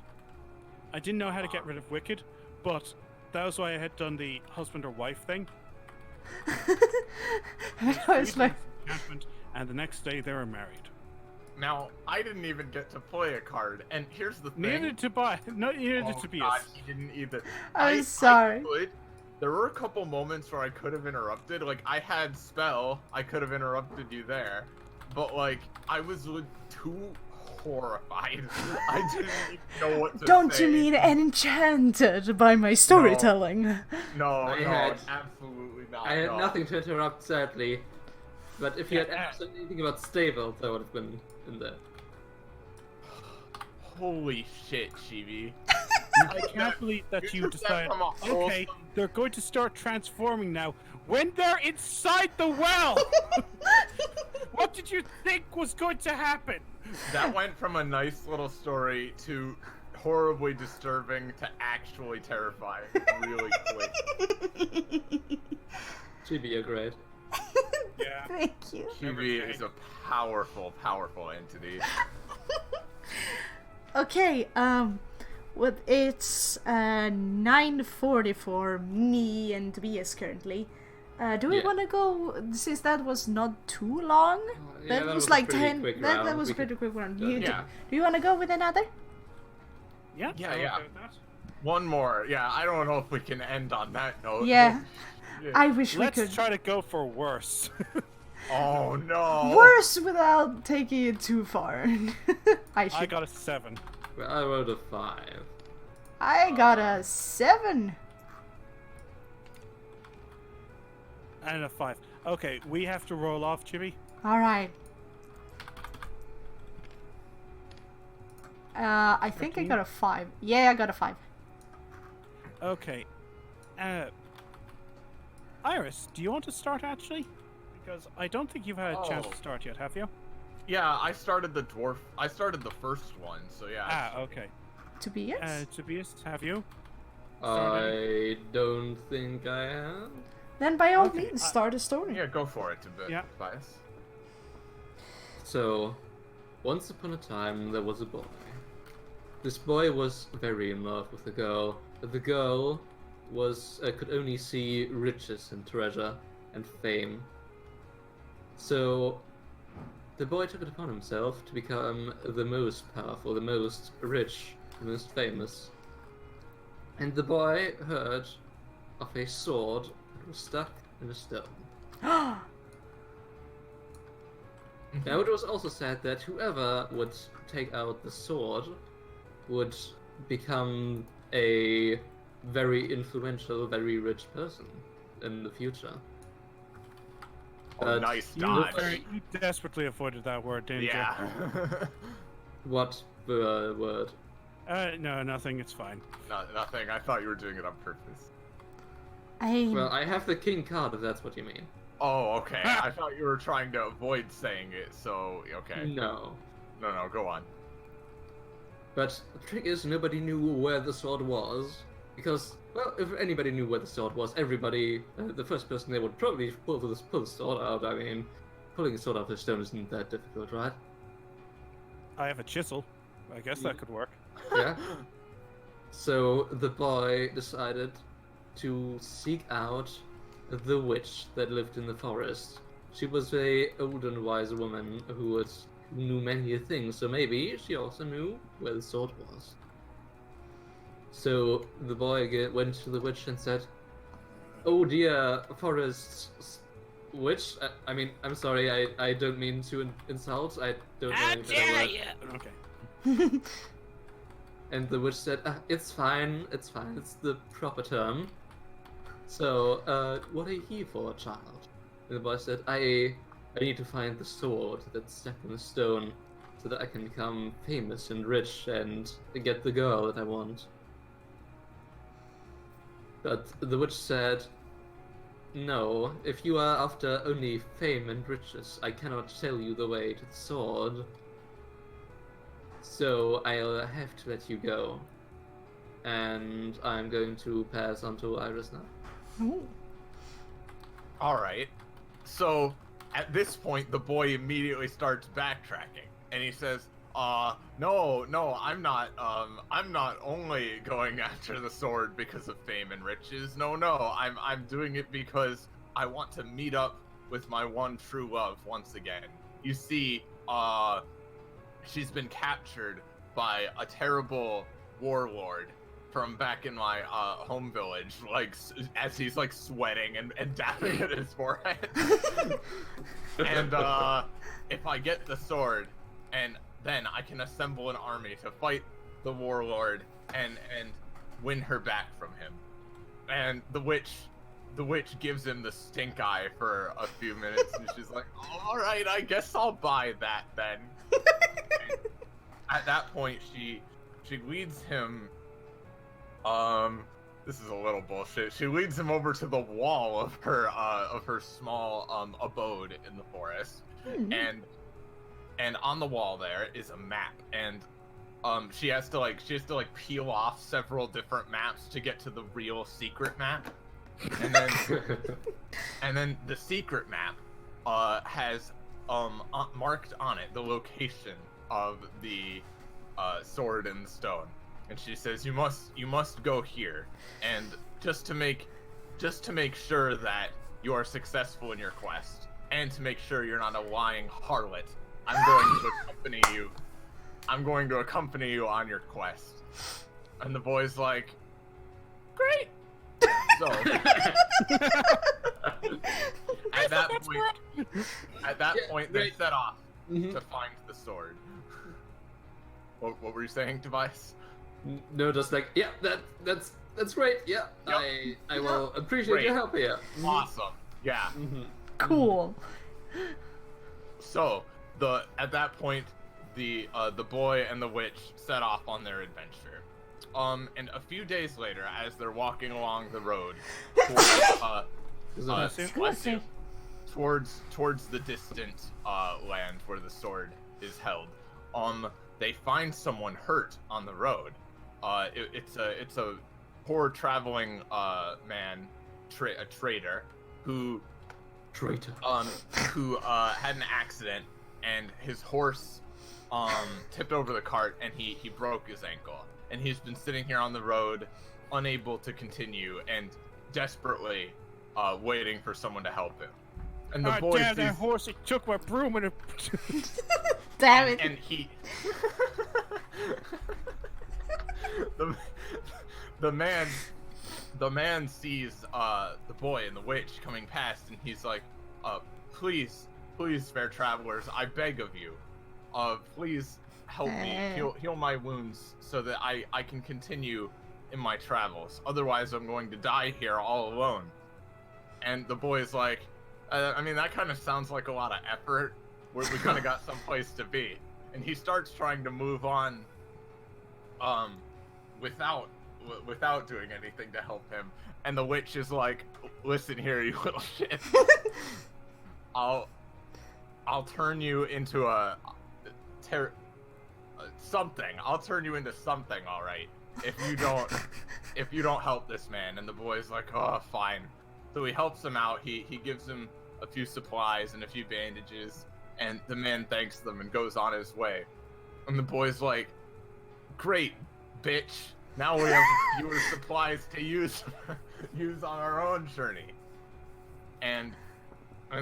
I didn't know how to get rid of Wicked, but that was why I had done the husband or wife thing. I was like, and the next day they were married. Now, I didn't even get to play a card, and here's the thing. Neither did Tobias. No, neither did Tobias. God, he didn't either. I'm sorry. There were a couple moments where I could have interrupted. Like, I had spell. I could have interrupted you there. But, like, I was too horrified. I didn't even know what to say. Don't you mean enchanted by my storytelling? No, had- absolutely not. I had no. nothing to interrupt, sadly. But if you had said anything about stable, that would have been in there. Holy shit, Shivi. I can't believe that you took that decided, from a okay, wholesome- they're going to start transforming now when they're inside the well! What did you think was going to happen? That went from a nice little story to horribly disturbing to actually terrifying really quick. Chibi, you're great. Yeah. Thank you. Shivi is a powerful, powerful entity. Okay, well, it's 9:40 for me and Tobias currently. Do we Yeah. want to go, since that was not too long? Yeah, that that was was like a pretty 10. quick That round. was a We pretty could- quick one. Yeah. Do you want to go with another? Yeah? Yeah, I'm yeah. okay with that. One more. Yeah, I don't know if we can end on that note. Yeah. Shit. I wish Let's we could. try to go for worse. Oh no. Worse without taking it too far. I I should. got a 7. Well, I rolled a 5. I got a 7. And a 5. Okay, we have to roll off, Chibi. All right. I think I 13? got a 5. Yeah, I got a 5. Okay. Iris, do you want to start actually? Because I don't think you've had a chance to Oh. start yet, have you? Yeah, I started the dwarf. I started the first one, so yeah. Ah, okay. Tobias? Tobias, have you? I don't think I have. Then by all okay, means, start a story. Yeah, go for it, Yeah. Tobias. So, once upon a time, there was a boy. This boy was very in love with a girl. The girl was could only see riches and treasure and fame. So, the boy took it upon himself to become the most powerful, the most rich, the most famous. And the boy heard of a sword that was stuck in a stone. Now, it was also said that whoever would take out the sword would become a very influential, very rich person in the future. Oh, nice You, dodge. you desperately avoided that word, didn't Yeah. What word? you? No, nothing. It's fine. Nothing. I thought you were doing it on purpose. Well, I have the king card, if that's what you mean. Oh, okay. I thought you were trying to avoid saying it, so okay. No. No, go on. But the trick is, nobody knew where the sword was. Because, well, if anybody knew where the sword was, everybody, the first person they would probably pull the sword out. I mean, pulling a sword out of the stone isn't that difficult, right? I have a chisel. I guess that could work. Yeah. So the boy decided to seek out the witch that lived in the forest. She was a old and wise woman who knew many things, so maybe she also knew where the sword was. So the boy went to the witch and said, "Oh dear, forest witch. I mean, I'm sorry. I don't mean to insult. I don't know any better word." Okay. And the witch said, "It's fine. It's fine. It's the proper term. So, what are you here for, child?" And the boy said, I need to find the sword that's stuck in the stone so that I can become famous and rich and get the girl that I want." But the witch said, "No, if you are after only fame and riches, I cannot tell you the way to the sword. So I'll have to let you go. And I'm going to pass on to Iris now." Ooh. All right. So at this point, the boy immediately starts backtracking, and he says, no, I'm not only going after the sword because of fame and riches. No, I'm doing it because I want to meet up with my one true love once again. You see, she's been captured by a terrible warlord from back in my home village, like as he's like sweating and dabbing at his forehead. And if I get the sword, and then I can assemble an army to fight the warlord and win her back from him. And the witch gives him the stink eye for a few minutes, and she's like, "All right, I guess I'll buy that then." At that point, she leads him. This is a little bullshit. She leads him over to the wall of her small abode in the forest, and on the wall there is a map, and she has to peel off several different maps to get to the real secret map, and then the secret map has marked on it the location of the sword and the stone. And she says, you must go here, and just to make sure that you are successful in your quest, and to make sure you're not a lying harlot, I'm going to accompany you on your quest. And the boy's like, "Great." So at that point they set off to find the sword. What were you saying, Tobias? No, just like, yeah, that's great. Yeah, Yep. I will appreciate your help here. Awesome. Yeah. Cool. So at that point, the boy and the witch set off on their adventure. And a few days later, as they're walking along the road towards the distant land where the sword is held, they find someone hurt on the road. It's a poor traveling man, a trader, who had an accident, and his horse tipped over the cart, and he broke his ankle, and he's been sitting here on the road, unable to continue, and desperately waiting for someone to help him. And the boy damn, sees... that horse, he took my broom and it... Damn it. And he... the man sees the boy and the witch coming past, and he's like, please, fair travelers, I beg of you, please help me heal my wounds so that I can continue in my travels. Otherwise, I'm going to die here all alone." And the boy's like, I mean, that kind of sounds like a lot of effort. We kind of got someplace to be. And he starts trying to move on without doing anything to help him. And the witch is like, "Listen here, you little shit. I'll turn you into something. I'll turn you into something, all right, if you don't help this man." And the boy's like, "Oh, fine." So he helps him out. He gives him a few supplies and a few bandages, and the man thanks them and goes on his way. And the boy's like, "Great, bitch. Now we have fewer supplies to use on our own journey. And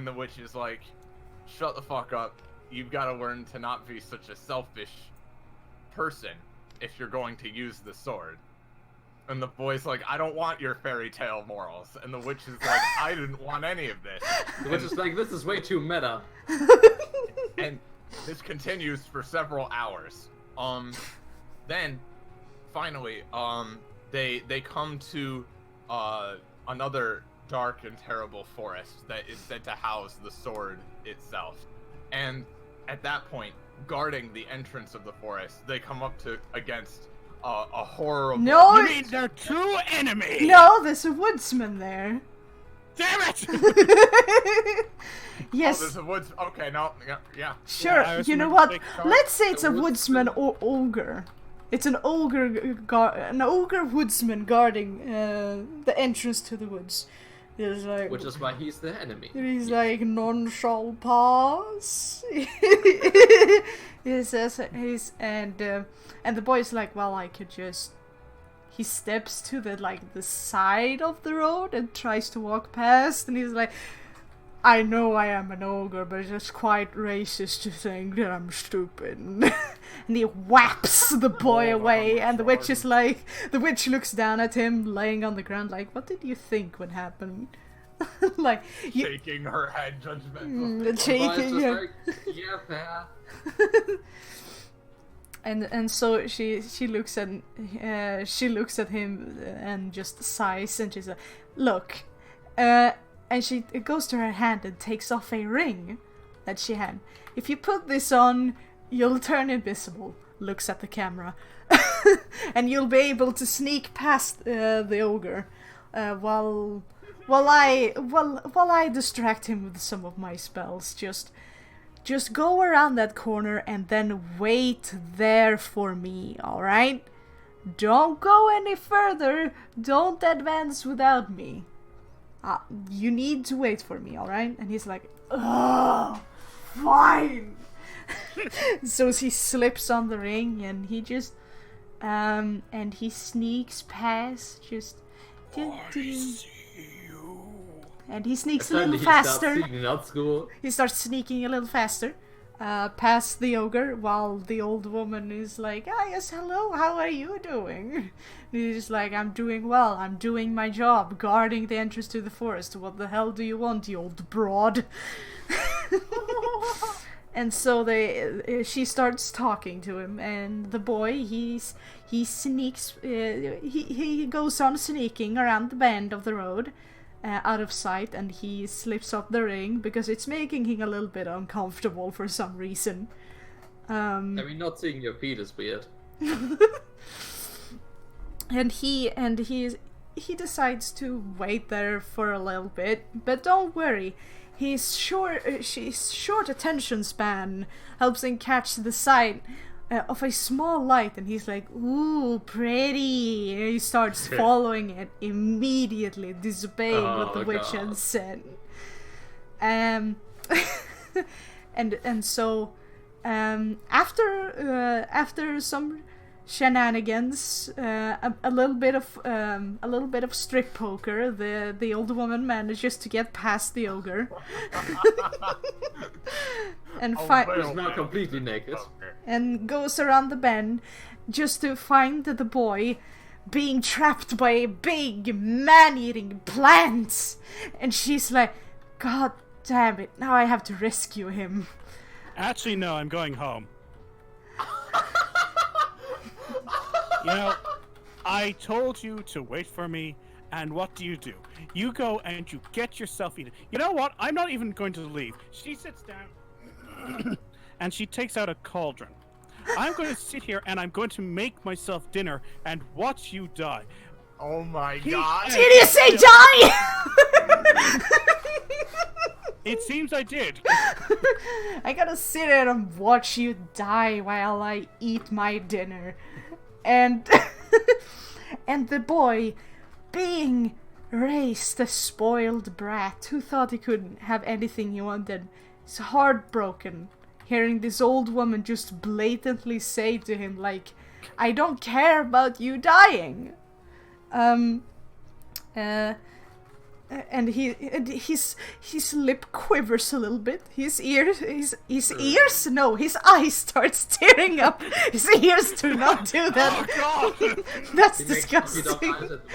the witch is like, shut the fuck up. You've got to learn to not be such a selfish person if you're going to use the sword. And the boy's like, I don't want your fairy tale morals. And the witch is like, I didn't want any of this. The witch is like, this is way too meta. And this continues for several hours. Then finally, they come to another dark and terrible forest that is said to house the sword itself. And at that point, guarding the entrance of the forest, they come up against a horrible. No, You mean they're two enemies? no, there's a woodsman there. Damn it! Yes. Oh, there's a woods. Okay, no, yeah. Sure, Yeah, I was you know gonna what? make sure. Let's say it's A a woodsman or ogre. It's an ogre woodsman guarding the entrance to the woods. He's like, Which is why he's the enemy. he's like, none shall pass. He says, and the boy's like, well, I could just. He steps to the side of the road and tries to walk past, and he's like, I know I am an ogre, but it's just quite racist to think that I'm stupid. And he whaps the boy away, and the witch is like, the witch looks down at him, laying on the ground, like, what did you think would happen? Like, you, Shaking her head judgmental. the The boy is shaking. just Yeah. like, yeah, fair. And so she looks at him and just sighs, and she's like, look, and she goes to her hand and takes off a ring that she had. If you put this on, you'll turn invisible. Looks at the camera, and you'll be able to sneak past the ogre, while I distract him with some of my spells. Just go around that corner and then wait there for me, alright? Don't go any further. Don't advance without me. You need to wait for me, alright? And he's like, ugh, fine. So he slips on the ring and he just, and he sneaks past, just, and he sneaks a little Suddenly he starts faster. singing at school. He starts sneaking a little faster, past the ogre, while the old woman is like, ah, yes, hello, how are you doing? And he's like, I'm doing well, I'm doing my job, guarding the entrance to the forest. What the hell do you want, you old broad? And so she starts talking to him, and the boy, he sneaks, he goes on sneaking around the bend of the road, out of sight, and he slips off the ring because it's making him a little bit uncomfortable for some reason. I mean, not seeing your feet is weird. And he decides to wait there for a little bit, but don't worry, his short attention span helps him catch the sight of a small light, and he's like, ooh, pretty, and he starts following it immediately, disobeying what the witch had said. And so after some shenanigans, a little bit of strip poker, the old woman manages to get past the ogre. And He's now completely naked. and goes around the bend just to find the boy being trapped by a big man-eating plant. And she's like, God damn it, now I have to rescue him. Actually, no, I'm going home. You know, I told you to wait for me, and what do? You go and you get yourself eaten. You know what? I'm not even going to leave. She sits down, and she takes out a cauldron. I'm going to sit here, and I'm going to make myself dinner and watch you die. Oh my god. Did you say die? It seems I did. I gotta sit there and watch you die while I eat my dinner. And and the boy, being raised a spoiled brat who thought he could have anything he wanted, is heartbroken hearing this old woman just blatantly say to him, like, I don't care about you dying. And his lip quivers a little bit. His eyes start tearing up. His ears do not do that. Oh god! That's He makes puppy dog disgusting. eyes at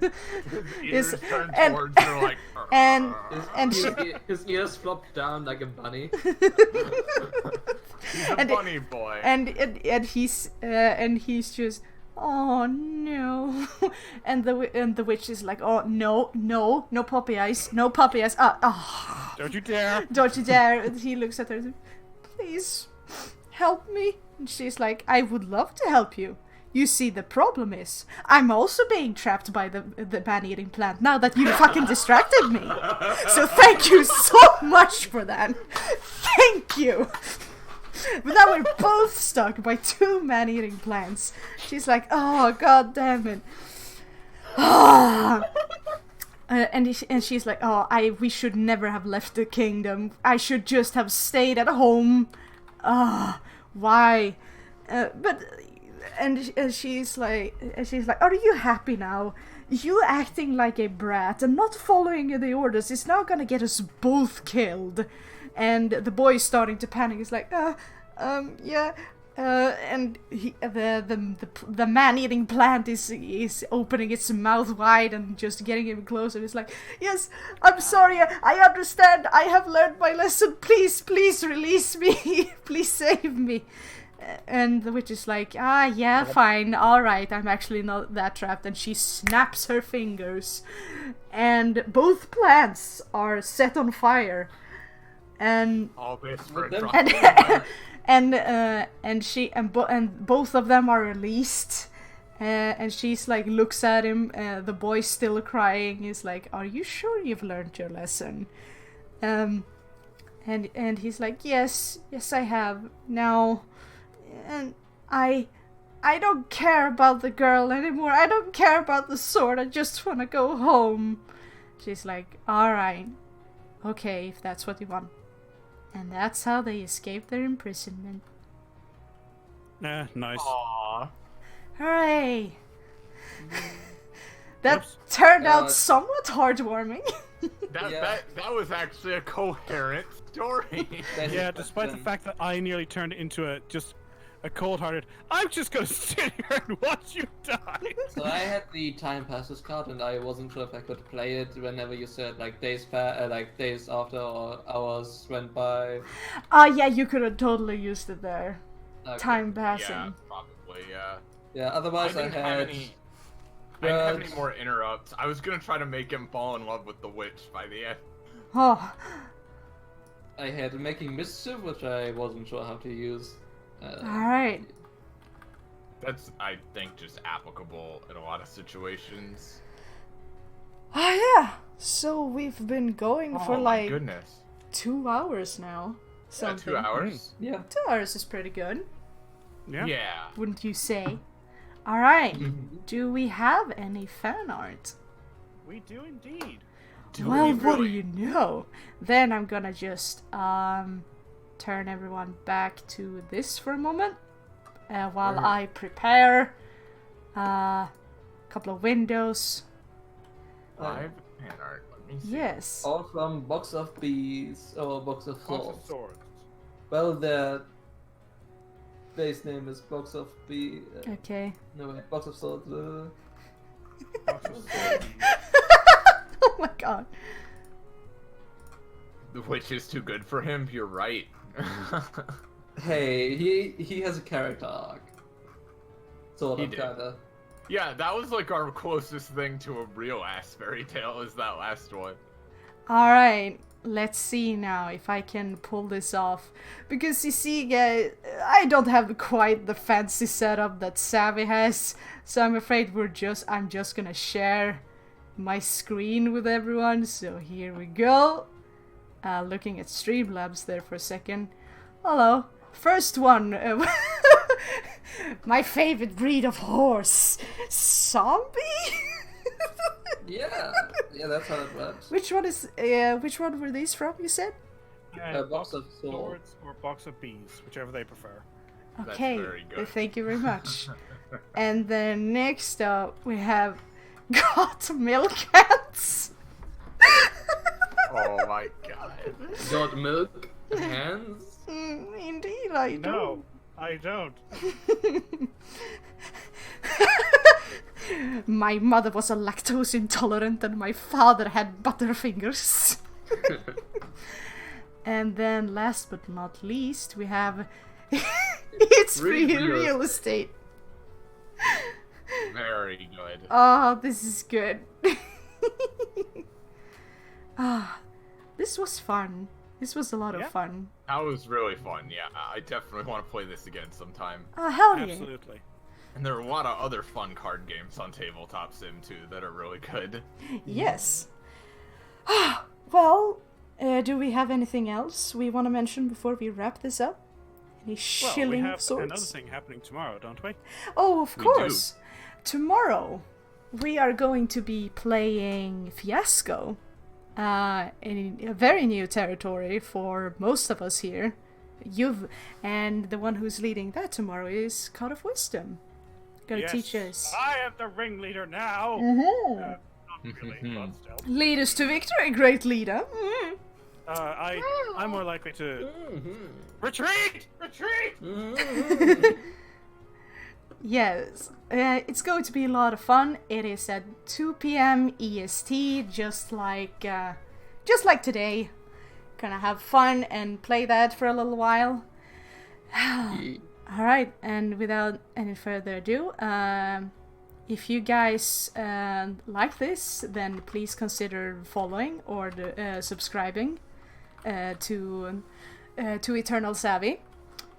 the witch. Ears Is- turn and- towards her like. and and His, she, his ears flop down like a bunny. He's a and- bunny boy. and he's just, oh no. and the witch is like, oh no puppy eyes, no puppy eyes. Don't you dare! Don't you dare. And he looks at her, please help me. And she's like, I would love to help you. You see, the problem is, I'm also being trapped by the man-eating plant now that you fucking distracted me. So thank you so much for that. Thank you. But now we're both stuck by 2 man-eating plants. She's like, oh, god damn it. And she's like, oh, we should never have left the kingdom. I should just have stayed at home. Why? And she's like, are you happy now? You acting like a brat and not following the orders is now gonna get us both killed. And the boy is starting to panic. He's like, yeah. And the man-eating plant is opening its mouth wide and just getting him closer. It's like, yes, I'm sorry, I understand. I have learned my lesson. Please release me. Please save me. And the witch is like, yeah, fine, alright, I'm actually not that trapped. And she snaps her fingers. And both plants are set on fire. And All this for a them- drop. and both of them are released. And she's like, looks at him. The boy's still crying. He's like, are you sure you've learned your lesson? And he's like, yes, I have. Now, and I don't care about the girl anymore. I don't care about the sword. I just want to go home. She's like, alright. Okay, if that's what you want. And that's how they escaped their imprisonment. Nice. Aww. Hooray! That Oops. turned out somewhat heartwarming. That was actually a coherent story. Yeah, despite the fact that I nearly turned it into a cold-hearted, I'm just gonna sit here and watch you die. So I had the time passes card, and I wasn't sure if I could play it whenever you said like days after or hours went by. Yeah, you could have totally used it there. Okay. Time passing. Yeah, probably, yeah. Yeah. Otherwise, I didn't have had. any. I didn't have any more interrupts. I was gonna try to make him fall in love with the witch by the end. Oh, I had making mischief, which I wasn't sure how to use. alright. That's, I think, just applicable in a lot of situations. Yeah. So we've been going for Oh my like goodness. 2 hours now. Yeah, Something. 2 hours? Yeah. 2 hours is pretty good, Yeah. Yeah. wouldn't you say? Alright. Do we have any fan art? We do indeed. Well, we what do really? you know? Then I'm gonna just turn everyone back to this for a moment while I prepare a couple of windows. Live fan art. Let me see. Yes. All from Box of Bees or Box of Lots Swords. of swords. Well, the base name is Box of Bee. Okay. No, wait, Box of Swords. Lots of swords. Oh my god. The witch is too good for him. You're right. Hey, he has a character arc. Sort He of, did. kinda. Yeah, that was like our closest thing to a real ass fairy tale is that last one. Alright. Let's see now if I can pull this off. Because you see, guys, I don't have quite the fancy setup that Savvy has. So I'm afraid I'm just gonna share my screen with everyone. So here we go. Looking at Streamlabs there for a second. Hello. First one. My favorite breed of horse. Zombie? Yeah, that's how it works. Which one were these from, you said? A box of swords. swords or box of bees, whichever they prefer. Okay, very good. thank you very much. And then next up we have got milk cans. Oh my god. Got milk hands. Indeed, I do. No, I don't. My mother was a lactose intolerant and my father had butterfingers. And then last but not least we have it's free real estate. Very good. Oh, this is good. This was fun. This was a lot of Yeah. fun. That was really fun. Yeah, I definitely want to play this again sometime. Oh, hell yeah. Absolutely. And there are a lot of other fun card games on Tabletop Sim too that are really good. Yes. Well, do we have anything else we want to mention before we wrap this up? Any Well, we shilling have of sorts? another thing happening tomorrow, don't we? Oh, of We do. course. Tomorrow, we are going to be playing Fiasco. In a very new territory for most of us here. And the one who's leading that tomorrow is God of Wisdom. Gonna Yes. teach us. I am the ringleader now. Mhm. Not really, but still. Lead us to victory, great leader. Mhm. I'm more likely to Mhm. retreat. Retreat. Mhm. Yes, it's going to be a lot of fun. It is at 2 p.m. EST, just like today. Gonna have fun and play that for a little while. All right, and without any further ado, if you guys like this, then please consider following or subscribing to Eternal Savvy.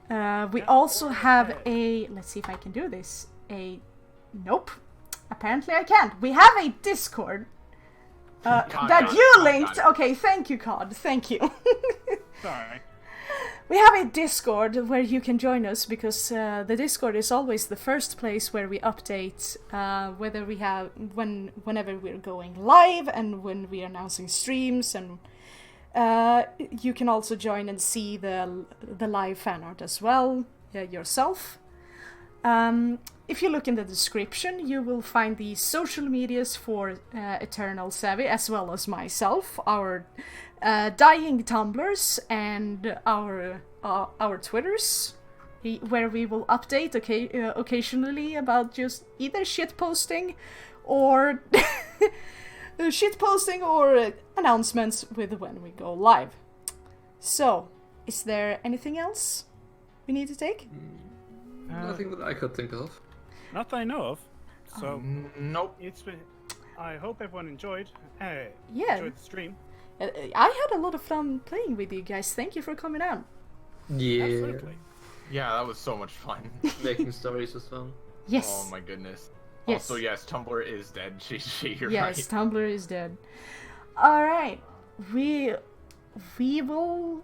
We also have a... Let's see if I can do this. Nope. Apparently I can't. We have a Discord that got you it, linked. got it. Okay, thank you, COD. Thank you. Sorry. We have a Discord where you can join us because the Discord is always the first place where we update whether we have whenever we're going live and when we're announcing streams, and you can also join and see the live fan art as well yourself. If you look in the description, you will find the social medias for Eternal Savvy as well as myself, our dying Tumblrs, and our Twitters, where we will update occasionally about just either shitposting or announcements with when we go live. So, is there anything else we need to take? Nothing that I could think of. Not that I know of. So Nope. it's been. I hope everyone enjoyed. Yeah. Enjoyed the stream. I had a lot of fun playing with you guys. Thank you for coming out. Yeah. Absolutely. Yeah, that was so much fun. Making stories was fun. Yes. Oh my goodness. Yes. Also, yes, Tumblr is dead. You're Yes, right. Tumblr is dead. All right, we will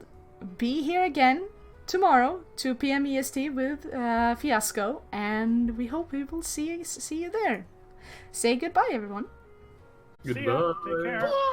be here again tomorrow, 2 p.m. EST with Fiasco, and we hope we will see you there. Say goodbye, everyone. See ya. Take care. Bye.